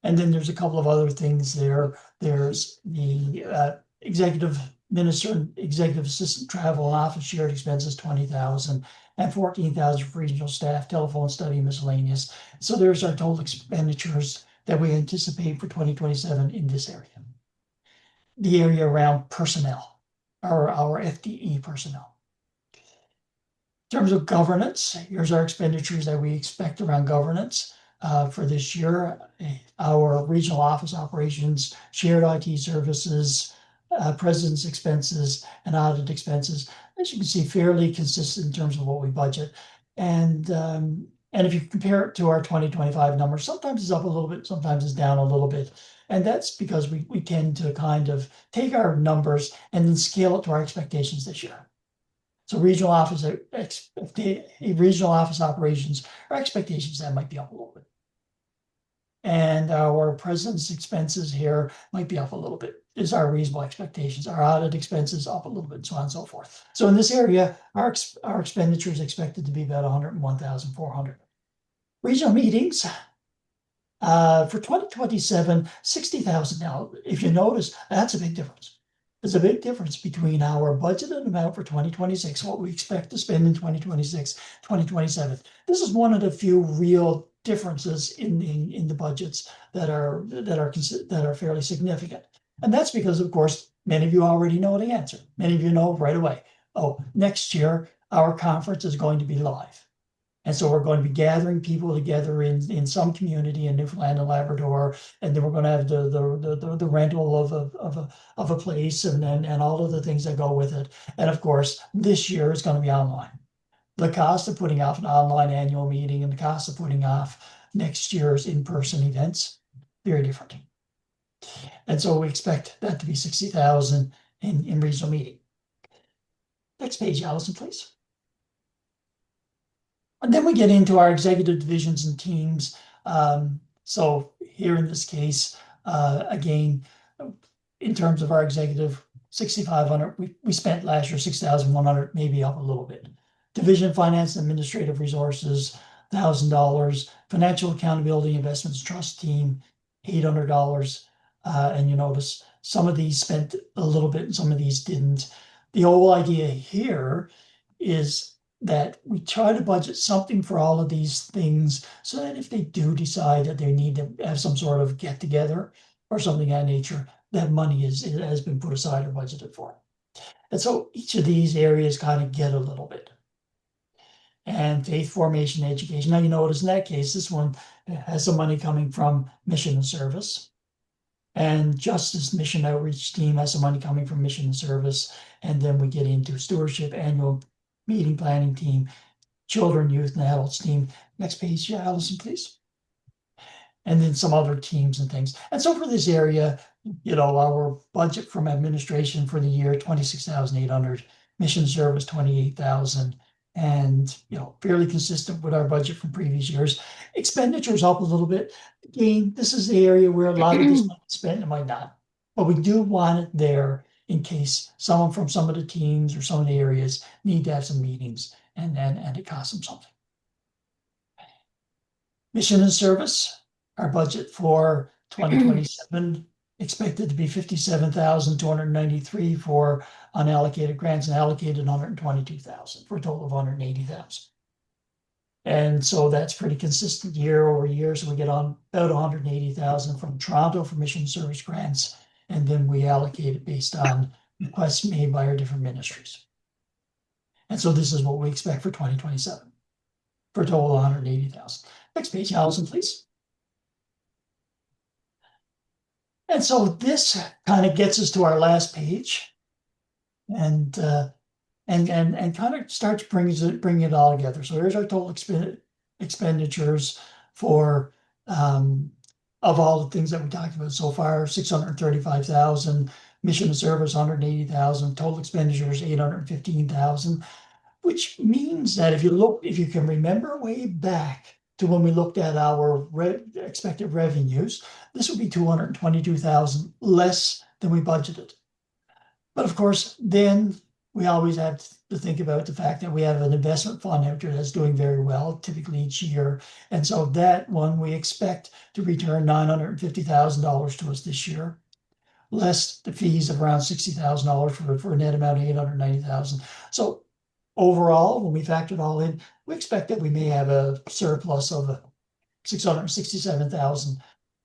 And then there's a couple of other things there. There's the executive minister, executive assistant travel and office shared expenses, 20,000 and 14,000 for regional staff, telephone study, miscellaneous. So there's our total expenditures that we anticipate for 2027 in this area. The area around personnel, our FDE personnel. In terms of governance, here's our expenditures that we expect around governance for this year. Our regional office operations, shared IT services, president's expenses, and audit expenses. As you can see, fairly consistent in terms of what we budget. And if you compare it to our 2025 numbers, sometimes it's up a little bit, sometimes it's down a little bit. And that's because we tend to kind of take our numbers and then scale it to our expectations this year. So regional office operations, our expectations that might be up a little bit. And our president's expenses here might be up a little bit, is our reasonable expectations. Our audit expenses up a little bit, so on and so forth. So in this area, our expenditure is expected to be about 101,400. Regional meetings, for 2027, 60,000. Now, if you notice, that's a big difference. There's a big difference between our budgeted amount for 2026, what we expect to spend in 2026, 2027. This is one of the few real differences in the budgets that are fairly significant. And that's because, of course, many of you already know the answer. Many of you know right away, oh, next year, our conference is going to be live. And so we're going to be gathering people together in some community in Newfoundland and Labrador, and then we're going to have the rental of a place and all of the things that go with it. And of course, this year is going to be online. The cost of putting off an online annual meeting and the cost of putting off next year's in-person events, very different. And so we expect that to be 60,000 in regional meeting. Next page, Allison, please. And then we get into our executive divisions and teams. So here in this case, again, in terms of our executive, 6,500, we spent last year 6,100, maybe up a little bit. Division finance and administrative resources, $1,000. Financial accountability investments trust team, $800. And you notice some of these spent a little bit and some of these didn't. The whole idea here is that we try to budget something for all of these things so that if they do decide that they need to have some sort of get together or something of that nature, that money has been put aside or budgeted for. And so each of these areas kind of get a little bit. and faith formation education. Now, you notice in that case, this one has some money coming from mission and service. And justice mission outreach team has some money coming from mission and service. And then we get into stewardship, annual meeting planning team, children, youth, and adults team. Next page, yeah, Allison, please. And then some other teams and things. And so for this area, our budget from administration for the year, 26,800, mission service, 28,000, and, fairly consistent with our budget from previous years. Expenditures up a little bit. Again, this is the area where a lot of this might be spent, it might not. But we do want it there in case someone from some of the teams or some of the areas need to have some meetings and it costs them something. Mission and service, our budget for 2027 expected to be 57,293 for unallocated grants and allocated 122,000 for a total of 180,000. And so that's pretty consistent year over year. So we get on about 180,000 from Toronto for mission service grants, and then we allocate it based on requests made by our different ministries. And so this is what we expect for 2027 for a total of 180,000. Next page, Allison, please. And so this kind of gets us to our last page, and kind of starts bringing it all together. So here's our total expenditures for of all the things that we talked about so far: 635,000, mission and service 180,000, total expenditures 815,000, which means that if you can remember way back to when we looked at our expected revenues, this would be 222,000 less than we budgeted. But of course, then we always have to think about the fact that we have an investment fund out there that's doing very well, typically each year. And so that one we expect to return $950,000 to us this year, less the fees of around $60,000 for a net amount of $890,000. So overall, when we factor it all in, we expect that we may have a surplus of 667,000.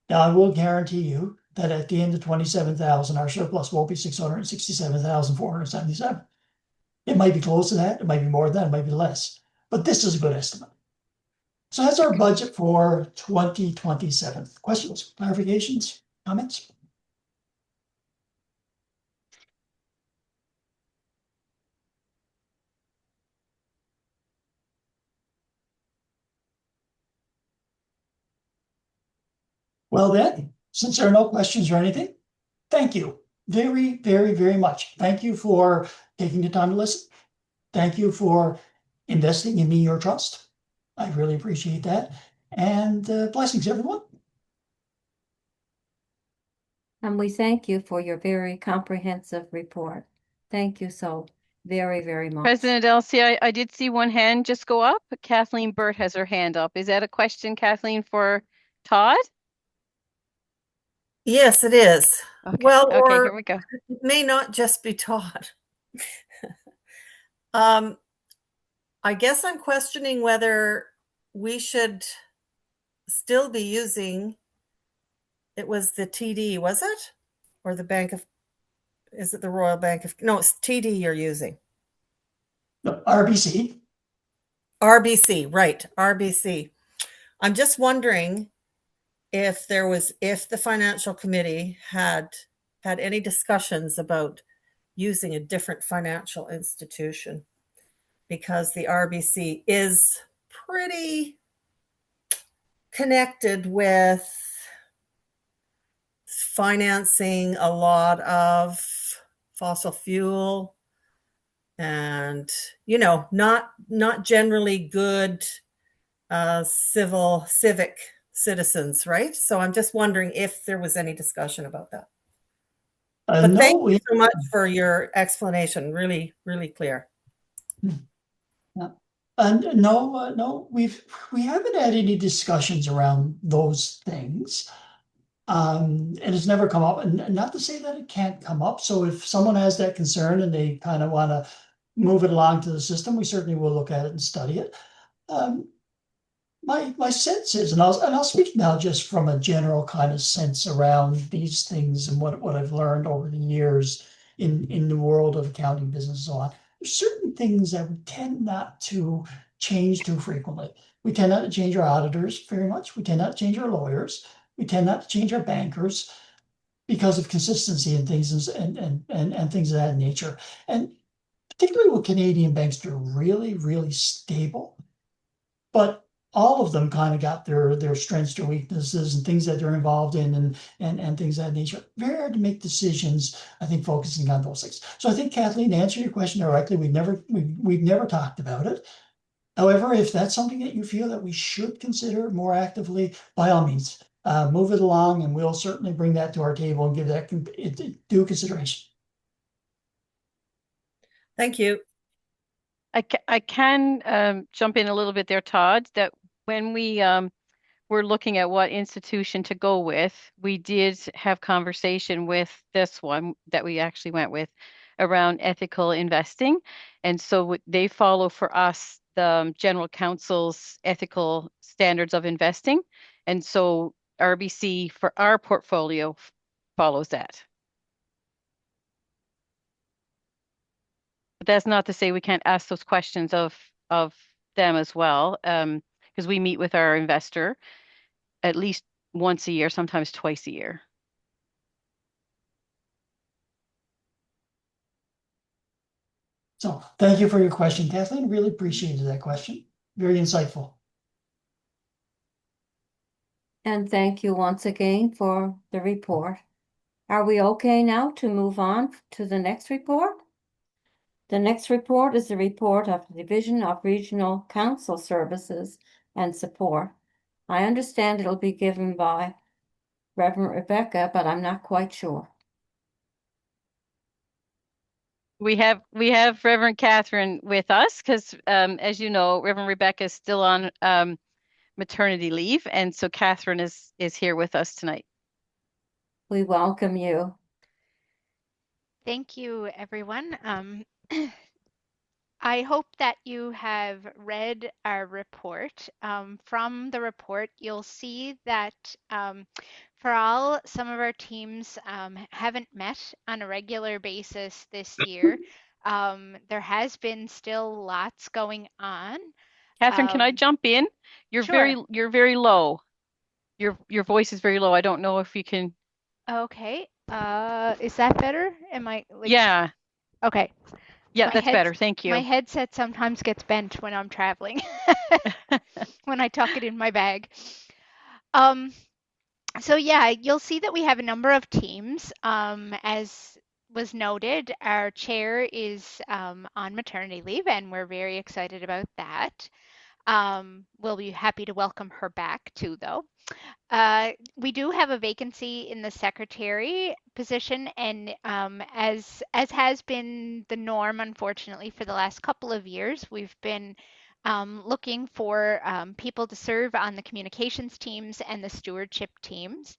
Now, I will guarantee you that at the end of 27,000, our surplus won't be 667,477. It might be close to that. It might be more than that. It might be less. But this is a good estimate. So that's our budget for 2027. Questions, clarifications, comments? Well then, since there are no questions or anything, thank you very, very, very much. Thank you for taking the time to listen. Thank you for investing in me your trust. I really appreciate that. And blessings, everyone. And we thank you for your very comprehensive report. Thank you so very, very much. President Elsie, I did see one hand just go up. Kathleen Burt has her hand up. Is that a question, Kathleen, for Todd? Yes, it is. Okay. Well, okay, or here we go. it may not just be Todd. I guess I'm questioning whether we should still be using, it was the TD, was it? Or the Bank of, is it the Royal Bank of, no, it's TD you're using. No, RBC. RBC, right, RBC. I'm just wondering if the financial committee had any discussions about using a different financial institution, because the RBC is pretty connected with financing a lot of fossil fuel and, not generally good civic citizens, right? So I'm just wondering if there was any discussion about that. But No, thank you so much for your explanation. Really, really clear. No, we haven't had any discussions around those things. And it's never come up, and not to say that it can't come up. So if someone has that concern and they kind of want to move it along to the system, we certainly will look at it and study it. My sense is, and I'll speak now just from a general kind of sense around these things and what I've learned over the years in the world of accounting, business, and so on. There's certain things that we tend not to change too frequently. We tend not to change our auditors very much. We tend not to change our lawyers. We tend not to change our bankers because of consistency and things and things of that nature. And particularly with Canadian banks, they're really, really stable. But all of them kind of got their strengths, their weaknesses, and things that they're involved in, and things of that nature. Very hard to make decisions, I think, focusing on those things. So I think, Kathleen, to answer your question directly, we've never talked about it. However, if that's something that you feel that we should consider more actively, by all means, move it along, and we'll certainly bring that to our table and give that due consideration. Thank you. I can jump in a little bit there, Todd, that when we were looking at what institution to go with, we did have conversation with this one that we actually went with around ethical investing. And so they follow for us the General Counsel's ethical standards of investing. And so RBC for our portfolio follows that. But that's not to say we can't ask those questions of them as well, because we meet with our investor at least once a year, sometimes twice a year. So thank you for your question, Kathleen. Really appreciated that question. Very insightful. And thank you once again for the report. Are we okay now to move on to the next report? The next report is the report of the Division of Regional Council Services and Support. I understand it'll be given by Reverend Rebecca, but I'm not quite sure. We have Reverend Catherine with us because, as you know, Reverend Rebecca is still on maternity leave, and so Catherine is here with us tonight. We welcome you. Thank you, everyone. I hope that you have read our report. From the report, you'll see that some of our teams haven't met on a regular basis this year. There has been still lots going on. Catherine, can I jump in? You're sure. very low. Your voice is very low. I don't know if you can. Okay. Is that better? Am I like... Yeah. Okay. Yeah, that's better. Thank you. My headset sometimes gets bent when I'm traveling, when I tuck it in my bag. So yeah, you'll see that we have a number of teams. As was noted, our chair is on maternity leave, and we're very excited about that. We'll be happy to welcome her back too, though. We do have a vacancy in the secretary position, and as has been the norm, unfortunately, for the last couple of years, we've been looking for people to serve on the communications teams and the stewardship teams.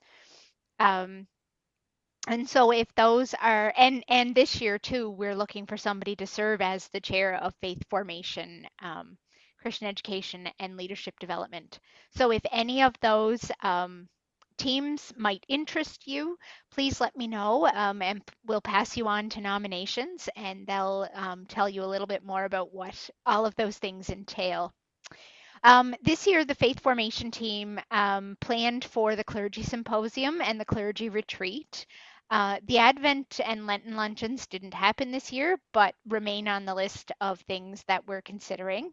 And so if those are, and this year too, we're looking for somebody to serve as the chair of faith formation, Christian education, and leadership development. So if any of those teams might interest you, please let me know, and we'll pass you on to nominations, and they'll tell you a little bit more about what all of those things entail. This year, the Faith Formation team planned for the Clergy Symposium and the Clergy Retreat. The Advent and Lenten luncheons didn't happen this year, but remain on the list of things that we're considering.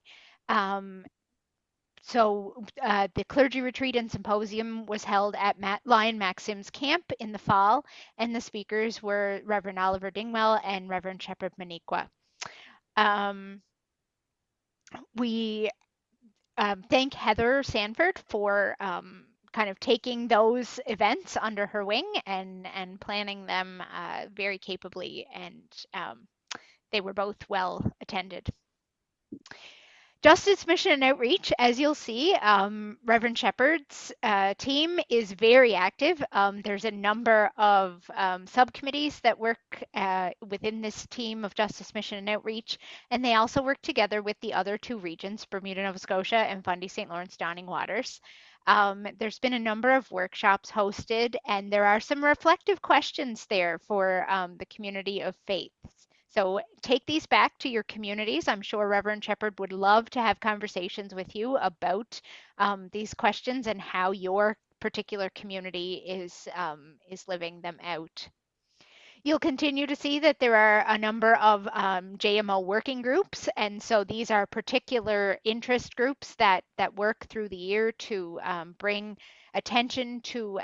So the Clergy Retreat and Symposium was held at Lion Maxim's camp in the fall, and the speakers were Reverend Oliver Dingwell and Reverend Shepherd Maniqua. We thank Heather Sanford for kind of taking those events under her wing and planning them very capably, and they were both well attended. Justice Mission and Outreach, as you'll see, Reverend Shepherd's team is very active. There's a number of subcommittees that work within this team of Justice Mission and Outreach, and they also work together with the other two regions, Bermuda, Nova Scotia, and Fundy, St. Lawrence, Downing Waters. There's been a number of workshops hosted, and there are some reflective questions there for the community of faiths. So take these back to your communities. I'm sure Reverend Shepherd would love to have conversations with you about these questions and how your particular community is living them out. You'll continue to see that there are a number of JMO working groups, and so these are particular interest groups that work through the year to bring attention to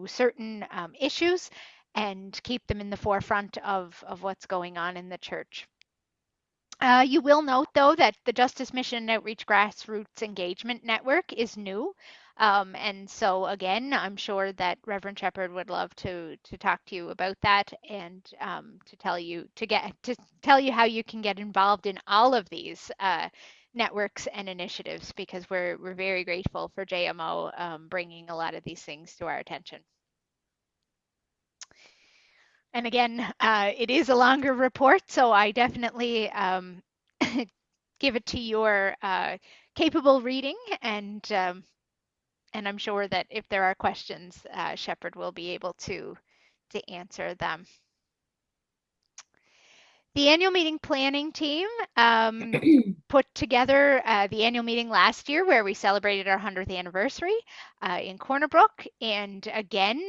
certain issues and keep them in the forefront of what's going on in the church. You will note, though, that the Justice Mission and Outreach Grassroots Engagement Network is new. And so, again, I'm sure that Reverend Shepherd would love to talk to you about that and to tell you how you can get involved in all of these networks and initiatives, because we're very grateful for JMO bringing a lot of these things to our attention. And again, it is a longer report, so I definitely give it to your capable reading, and I'm sure that if there are questions, Shepherd will be able to answer them. The annual meeting planning team put together the annual meeting last year, where we celebrated our 100th anniversary in Corner Brook. And again,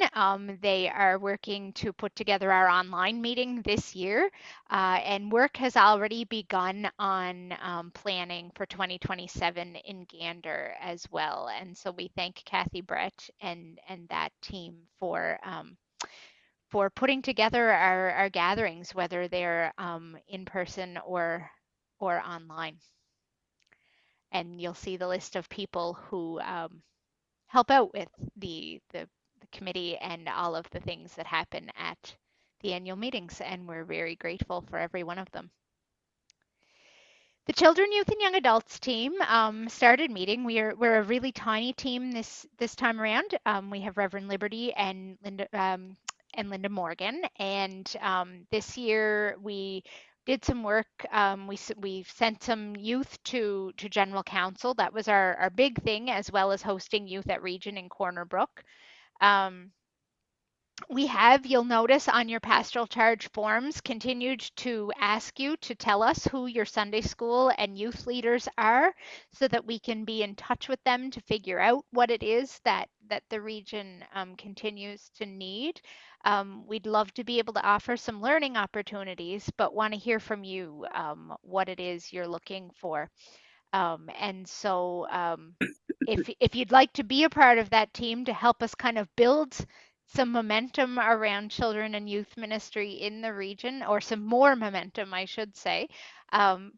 they are working to put together our online meeting this year. And work has already begun on planning for 2027 in Gander as well. And so we thank Kathy Brett and that team for putting together our gatherings, whether they're in person or online. And you'll see the list of people who help out with the committee and all of the things that happen at the annual meetings, and we're very grateful for every one of them. The Children, Youth, and Young Adults team started meeting. We're a really tiny team this time around. We have Reverend Liberty and Linda Morgan, and this year we did some work. We sent some youth to General Council. That was our big thing, as well as hosting youth at Region in Corner Brook. You'll notice on your pastoral charge forms, continued to ask you to tell us who your Sunday school and youth leaders are, so that we can be in touch with them to figure out what it is that the region continues to need. We'd love to be able to offer some learning opportunities, but want to hear from you what it is you're looking for. And so if you'd like to be a part of that team to help us kind of build some momentum around children and youth ministry in the region, or some more momentum, I should say,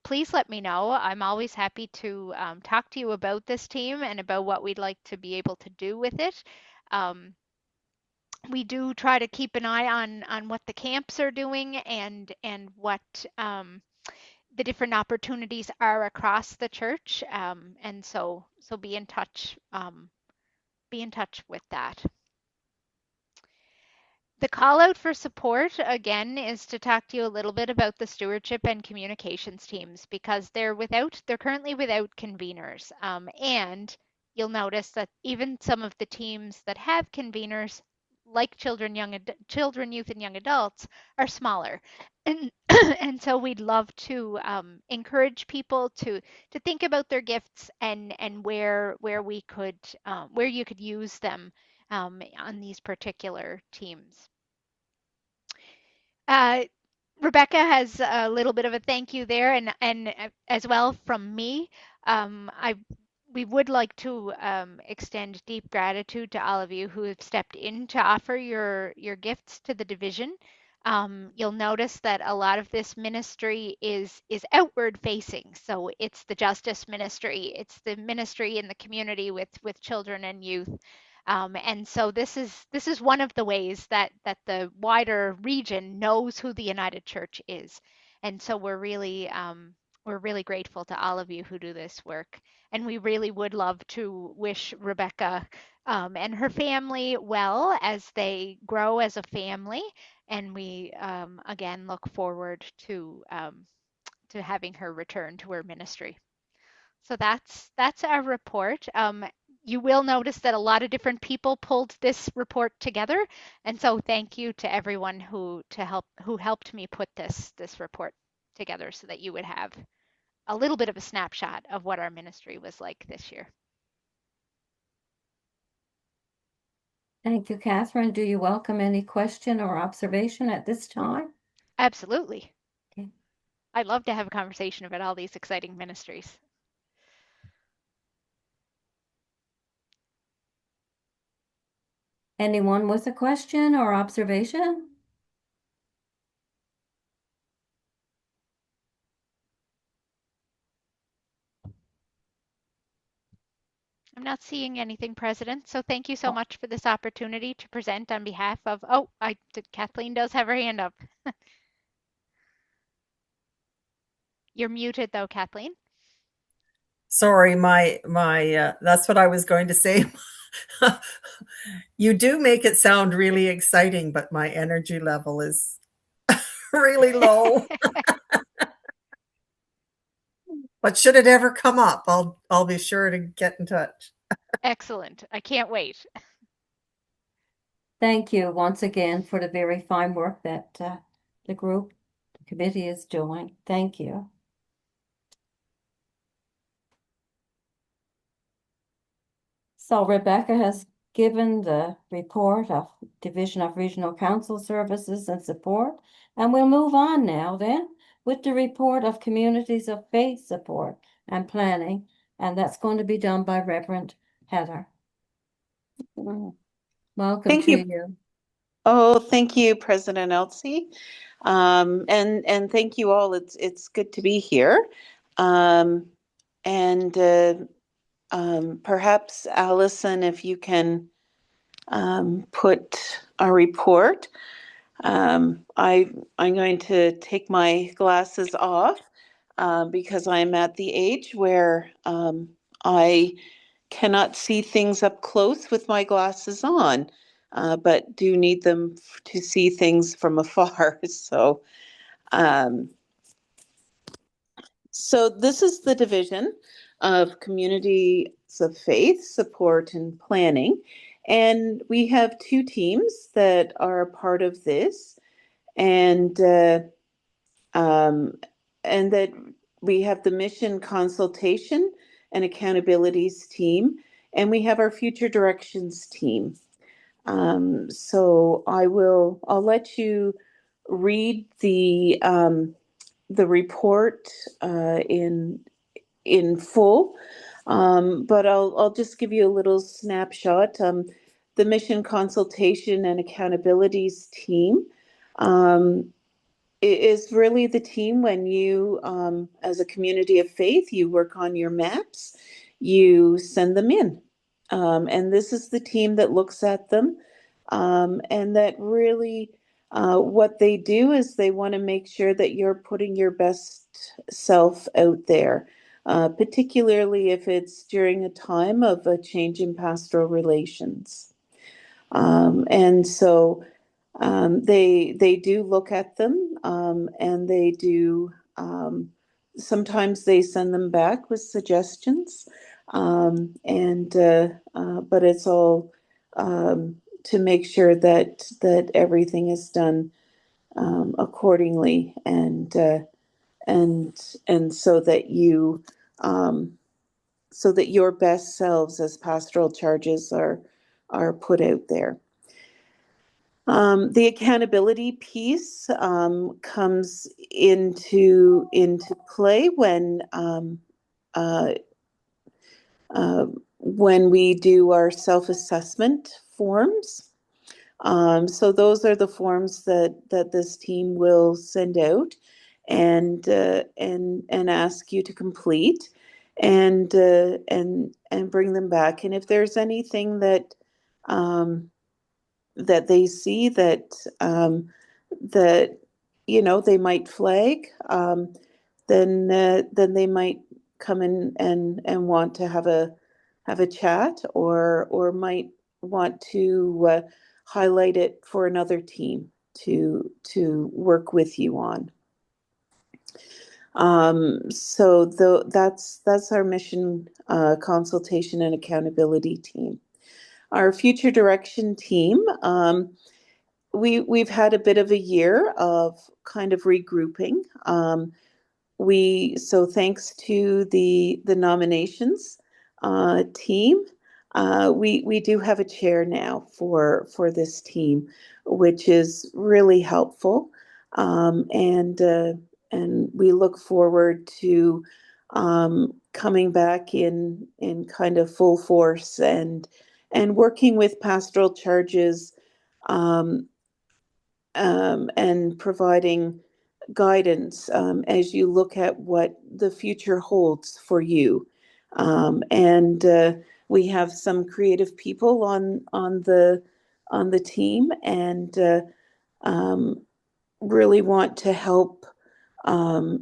please let me know. I'm always happy to talk to you about this team and about what we'd like to be able to do with it. We do try to keep an eye on what the camps are doing and what the different opportunities are across the church, and so be in touch. Be in touch with that. The call out for support, again, is to talk to you a little bit about the stewardship and communications teams, because they're currently without conveners. And you'll notice that even some of the teams that have conveners, like children, youth, and young adults, are smaller. And and so we'd love to encourage people to think about their gifts and where you could use them on these particular teams. Rebecca has a little bit of a thank you there, and as well from me. We would like to extend deep gratitude to all of you who have stepped in to offer your gifts to the division. You'll notice that a lot of this ministry is outward facing. So it's the justice ministry, it's the ministry in the community with children and youth. And so this is one of the ways that the wider region knows who the United Church is. And so we're really grateful to all of you who do this work. And we really would love to wish Rebecca and her family well as they grow as a family. And we again look forward to having her return to her ministry. So that's our report. you will notice that a lot of different people pulled this report together. And so thank you to everyone who helped me put this report together so that you would have a little bit of a snapshot of what our ministry was like this year. Thank you, Catherine. Do you welcome any question or observation at this time? Absolutely. Okay. I'd love to have a conversation about all these exciting ministries. Anyone with a question or observation? I'm not seeing anything, President. So thank you so much for this opportunity to present on behalf of, oh, Kathleen does have her hand up. You're muted though, Kathleen. Sorry, that's what I was going to say. You do make it sound really exciting, but my energy level is really low. But should it ever come up, I'll be sure to get in touch. Excellent. I can't wait. Thank you once again for the very fine work that the committee is doing. Thank you. So Rebecca has given the report of Division of Regional Council Services and Support, and we'll move on now then with the report of Communities of Faith Support and Planning, and that's going to be done by Reverend Heather. Welcome Thank to you. you. Oh, thank you, President Elsie. And thank you all. It's good to be here. Perhaps Allison, if you can put a report. I'm going to take my glasses off because I'm at the age where I cannot see things up close with my glasses on, but do need them to see things from afar. So this is the Division of Communities of Faith Support and Planning. And we have two teams that are a part of this. And that we have the Mission Consultation and Accountabilities team. And we have our Future Directions team. So I'll let you read the report in full, but I'll just give you a little snapshot. The Mission Consultation and Accountabilities team is really the team when you, as a community of faith, you work on your maps, you send them in. And this is the team that looks at them, and that really what they do is they want to make sure that you're putting your best self out there, particularly if it's during a time of a change in pastoral relations. And so they do look at them, and they do sometimes they send them back with suggestions, but it's all to make sure that everything is done accordingly, and so that you so that your best selves as pastoral charges are put out there. The accountability piece comes into play when we do our self-assessment forms. So those are the forms that this team will send out and ask you to complete, and bring them back. And if there's anything that they see that they might flag, then they might come in and want to have a chat, or might want to highlight it for another team to work with you on. That's our mission consultation and accountability team. Our future direction team, we've had a bit of a year of kind of regrouping. So thanks to the nominations team, we do have a chair now for this team, which is really helpful, and we look forward to coming back in kind of full force and working with pastoral charges, um, and providing guidance as you look at what the future holds for you. And we have some creative people on the team, and really want to help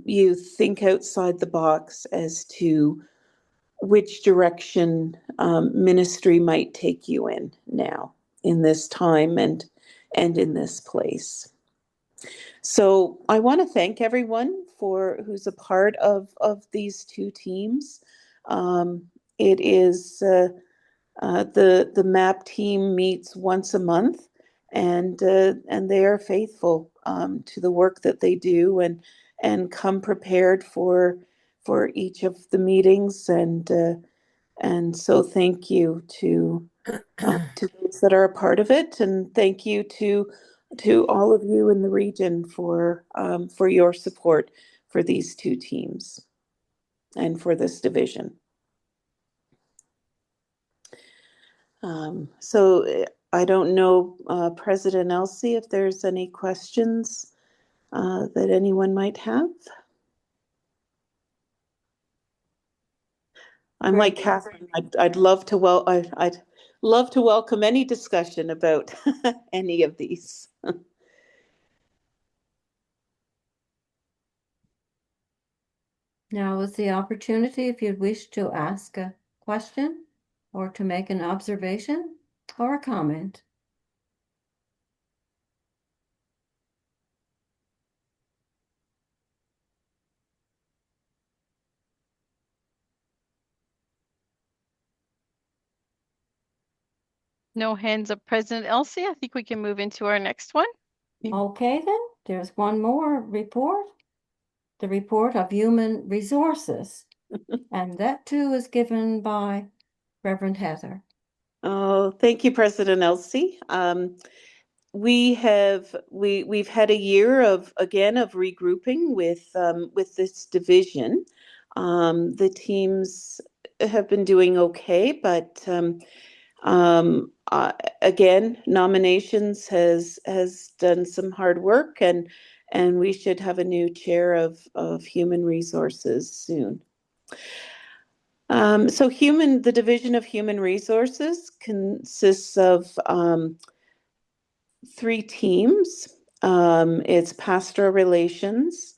you think outside the box as to which direction ministry might take you in now, in this time and in this place. So I want to thank everyone who's a part of these two teams. It is the MAP team meets once a month, and they are faithful to the work that they do, and come prepared for each of the meetings, and so thank you to those that are a part of it, and thank you to all of you in the region for your support for these two teams and for this division. So I don't know, President Elsie, if there's any questions that anyone might have. I'm like Catherine. I'd love to I'd love to welcome any discussion about any of these. Now is the opportunity if you'd wish to ask a question or to make an observation or a comment. No hands up, President Elsie. I think we can move into our next one. Okay, then there's one more report, the report of human resources. And that too is given by Reverend Heather. Oh, thank you, President Elsie. We've had a year of regrouping with this division. The teams have been doing okay, but again, nominations has done some hard work, and we should have a new chair of human resources soon. So the Division of Human Resources consists of 3 teams. It's pastoral relations,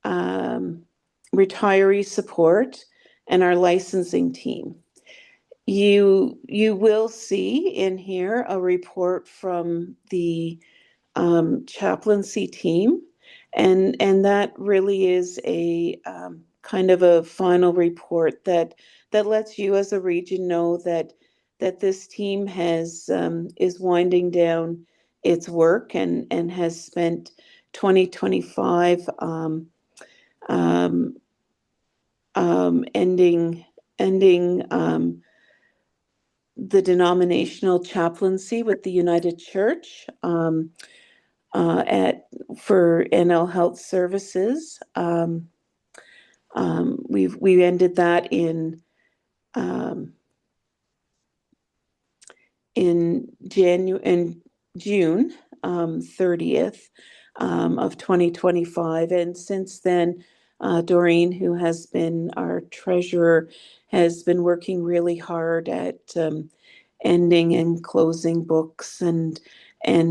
retiree support, and our licensing team. You will see in here a report from the chaplaincy team, and that really is a kind of a final report that lets you as a region know that this team has is winding down its work, and has spent 2025 ending the denominational chaplaincy with the United Church for NL Health Services. We've ended that in June 30th of 2025, and since then, Doreen, who has been our treasurer, has been working really hard at ending and closing books, and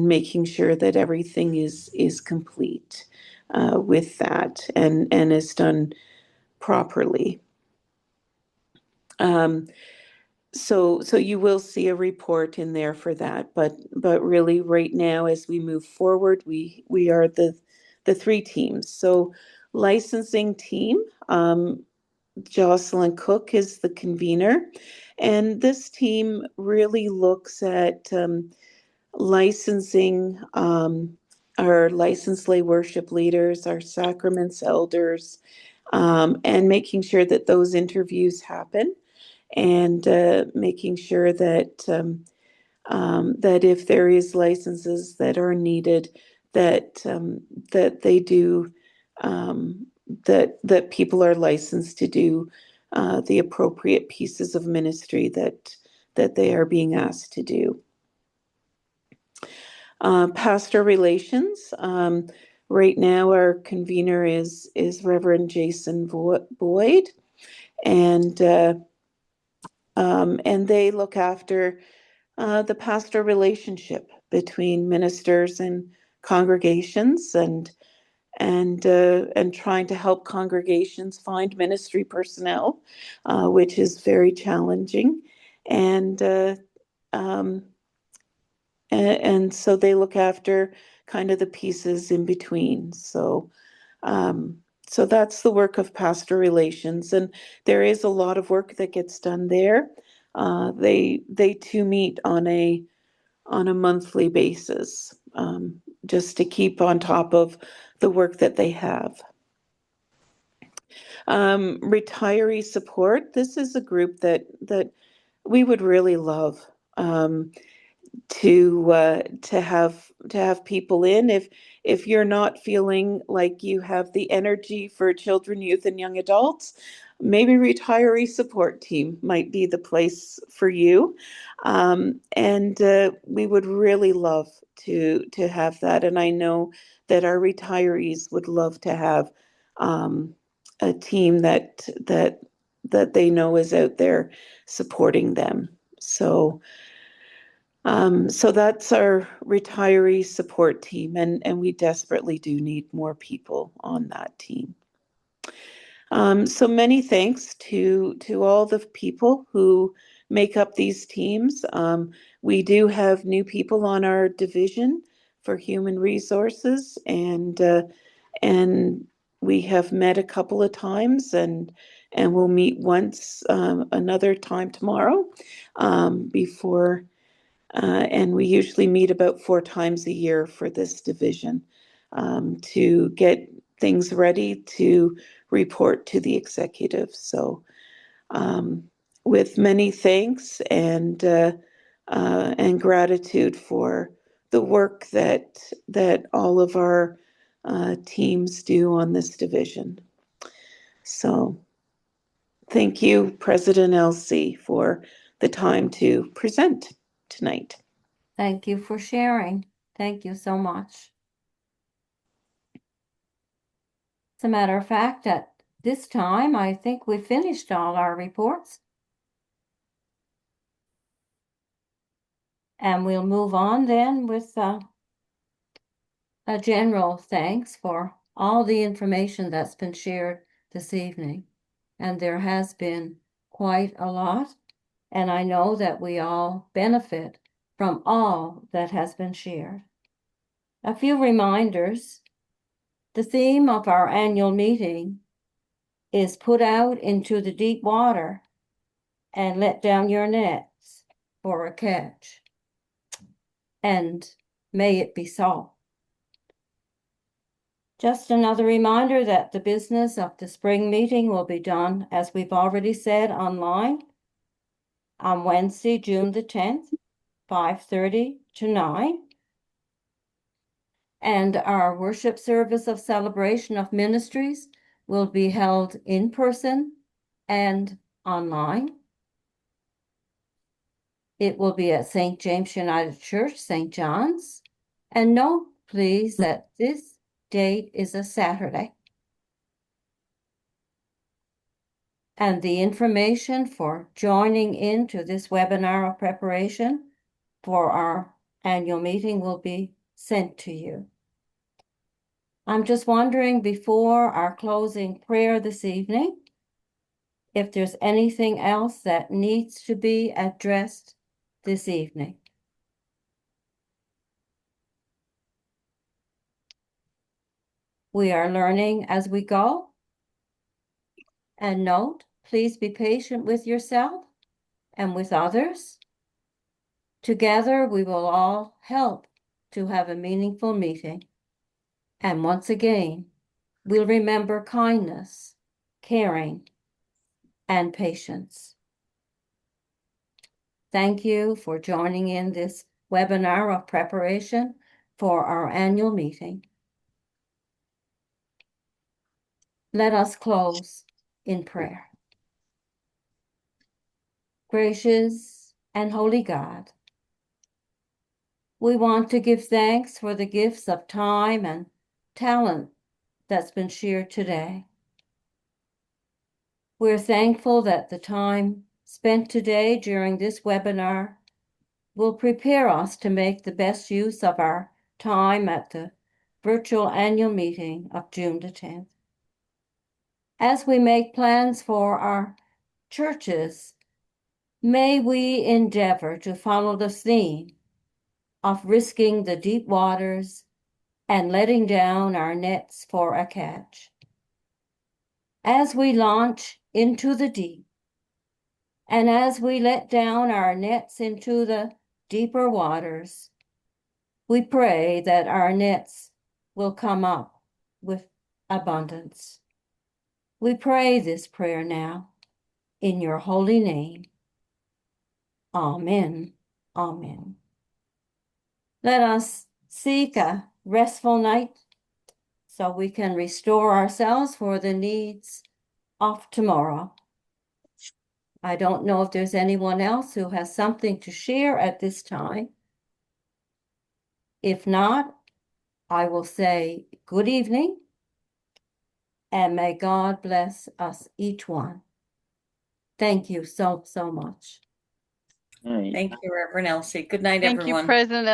making sure that everything is complete with that, and is done properly. So you will see a report in there for that, but really right now, as we move forward, we are the 3 teams. So licensing team. Jocelyn Cook is the convener, and this team really looks at licensing our licensed lay worship leaders, our sacraments elders, and making sure that those interviews happen, and making sure that that if there is licenses that are needed, that that they do that people are licensed to do the appropriate pieces of ministry that they are being asked to do. Pastor relations. Right now, our convener is Reverend Jason Boyd, and they look after the pastoral relationship between ministers and congregations, and trying to help congregations find ministry personnel, which is very challenging, and so they look after kind of the pieces in between. So that's the work of pastoral relations, and there is a lot of work that gets done there. They too meet on a monthly basis, just to keep on top of the work that they have. Retiree support. This is a group that we would really love to have people in. If you're not feeling like you have the energy for children, youth, and young adults, maybe retiree support team might be the place for you. And we would really love to have that. And I know that our retirees would love to have a team that they know is out there supporting them. So that's our retiree support team, and we desperately do need more people on that team. So many thanks to all the people who make up these teams. We do have new people on our division for human resources, and we have met a couple of times, and we'll meet once another time tomorrow before. And we usually meet about 4 times a year for this division to get things ready to report to the executive. So with many thanks and gratitude for the work that all of our teams do on this division. So thank you, President Elsie, for the time to present tonight. Thank you for sharing. Thank you so much. As a matter of fact, at this time, I think we finished all our reports. And we'll move on then with a general thanks for all the information that's been shared this evening. And there has been quite a lot. And I know that we all benefit from all that has been shared. A few reminders. The theme of our annual meeting is put out into the deep water and let down your nets for a catch. And may it be so. Just another reminder that the business of the spring meeting will be done, as we've already said, online on Wednesday, June the 10th, 5:30 to 9. And our worship service of celebration of ministries will be held in person and online. It will be at St. James United Church, St. John's. And note, please, that this date is a Saturday. And the information for joining into this webinar of preparation for our annual meeting will be sent to you. I'm just wondering, before our closing prayer this evening, if there's anything else that needs to be addressed this evening. We are learning as we go. And note, please be patient with yourself and with others. Together, we will all help to have a meaningful meeting. And once again, we'll remember kindness, caring, and patience. Thank you for joining in this webinar of preparation for our annual meeting. Let us close in prayer. Gracious and holy God, we want to give thanks for the gifts of time and talent that's been shared today. We're thankful that the time spent today during this webinar will prepare us to make the best use of our time at the virtual annual meeting of June the 10th. As we make plans for our churches, may we endeavor to follow the theme of risking the deep waters and letting down our nets for a catch. As we launch into the deep, and as we let down our nets into the deeper waters, we pray that our nets will come up with abundance. We pray this prayer now in your holy name. Amen. Amen. Let us seek a restful night so we can restore ourselves for the needs of tomorrow. I don't know if there's anyone else who has something to share at this time. If not, I will say good evening and may God bless us each one. Thank you so much. Thank you, Reverend Elsie. Good night, Thank you, everyone. President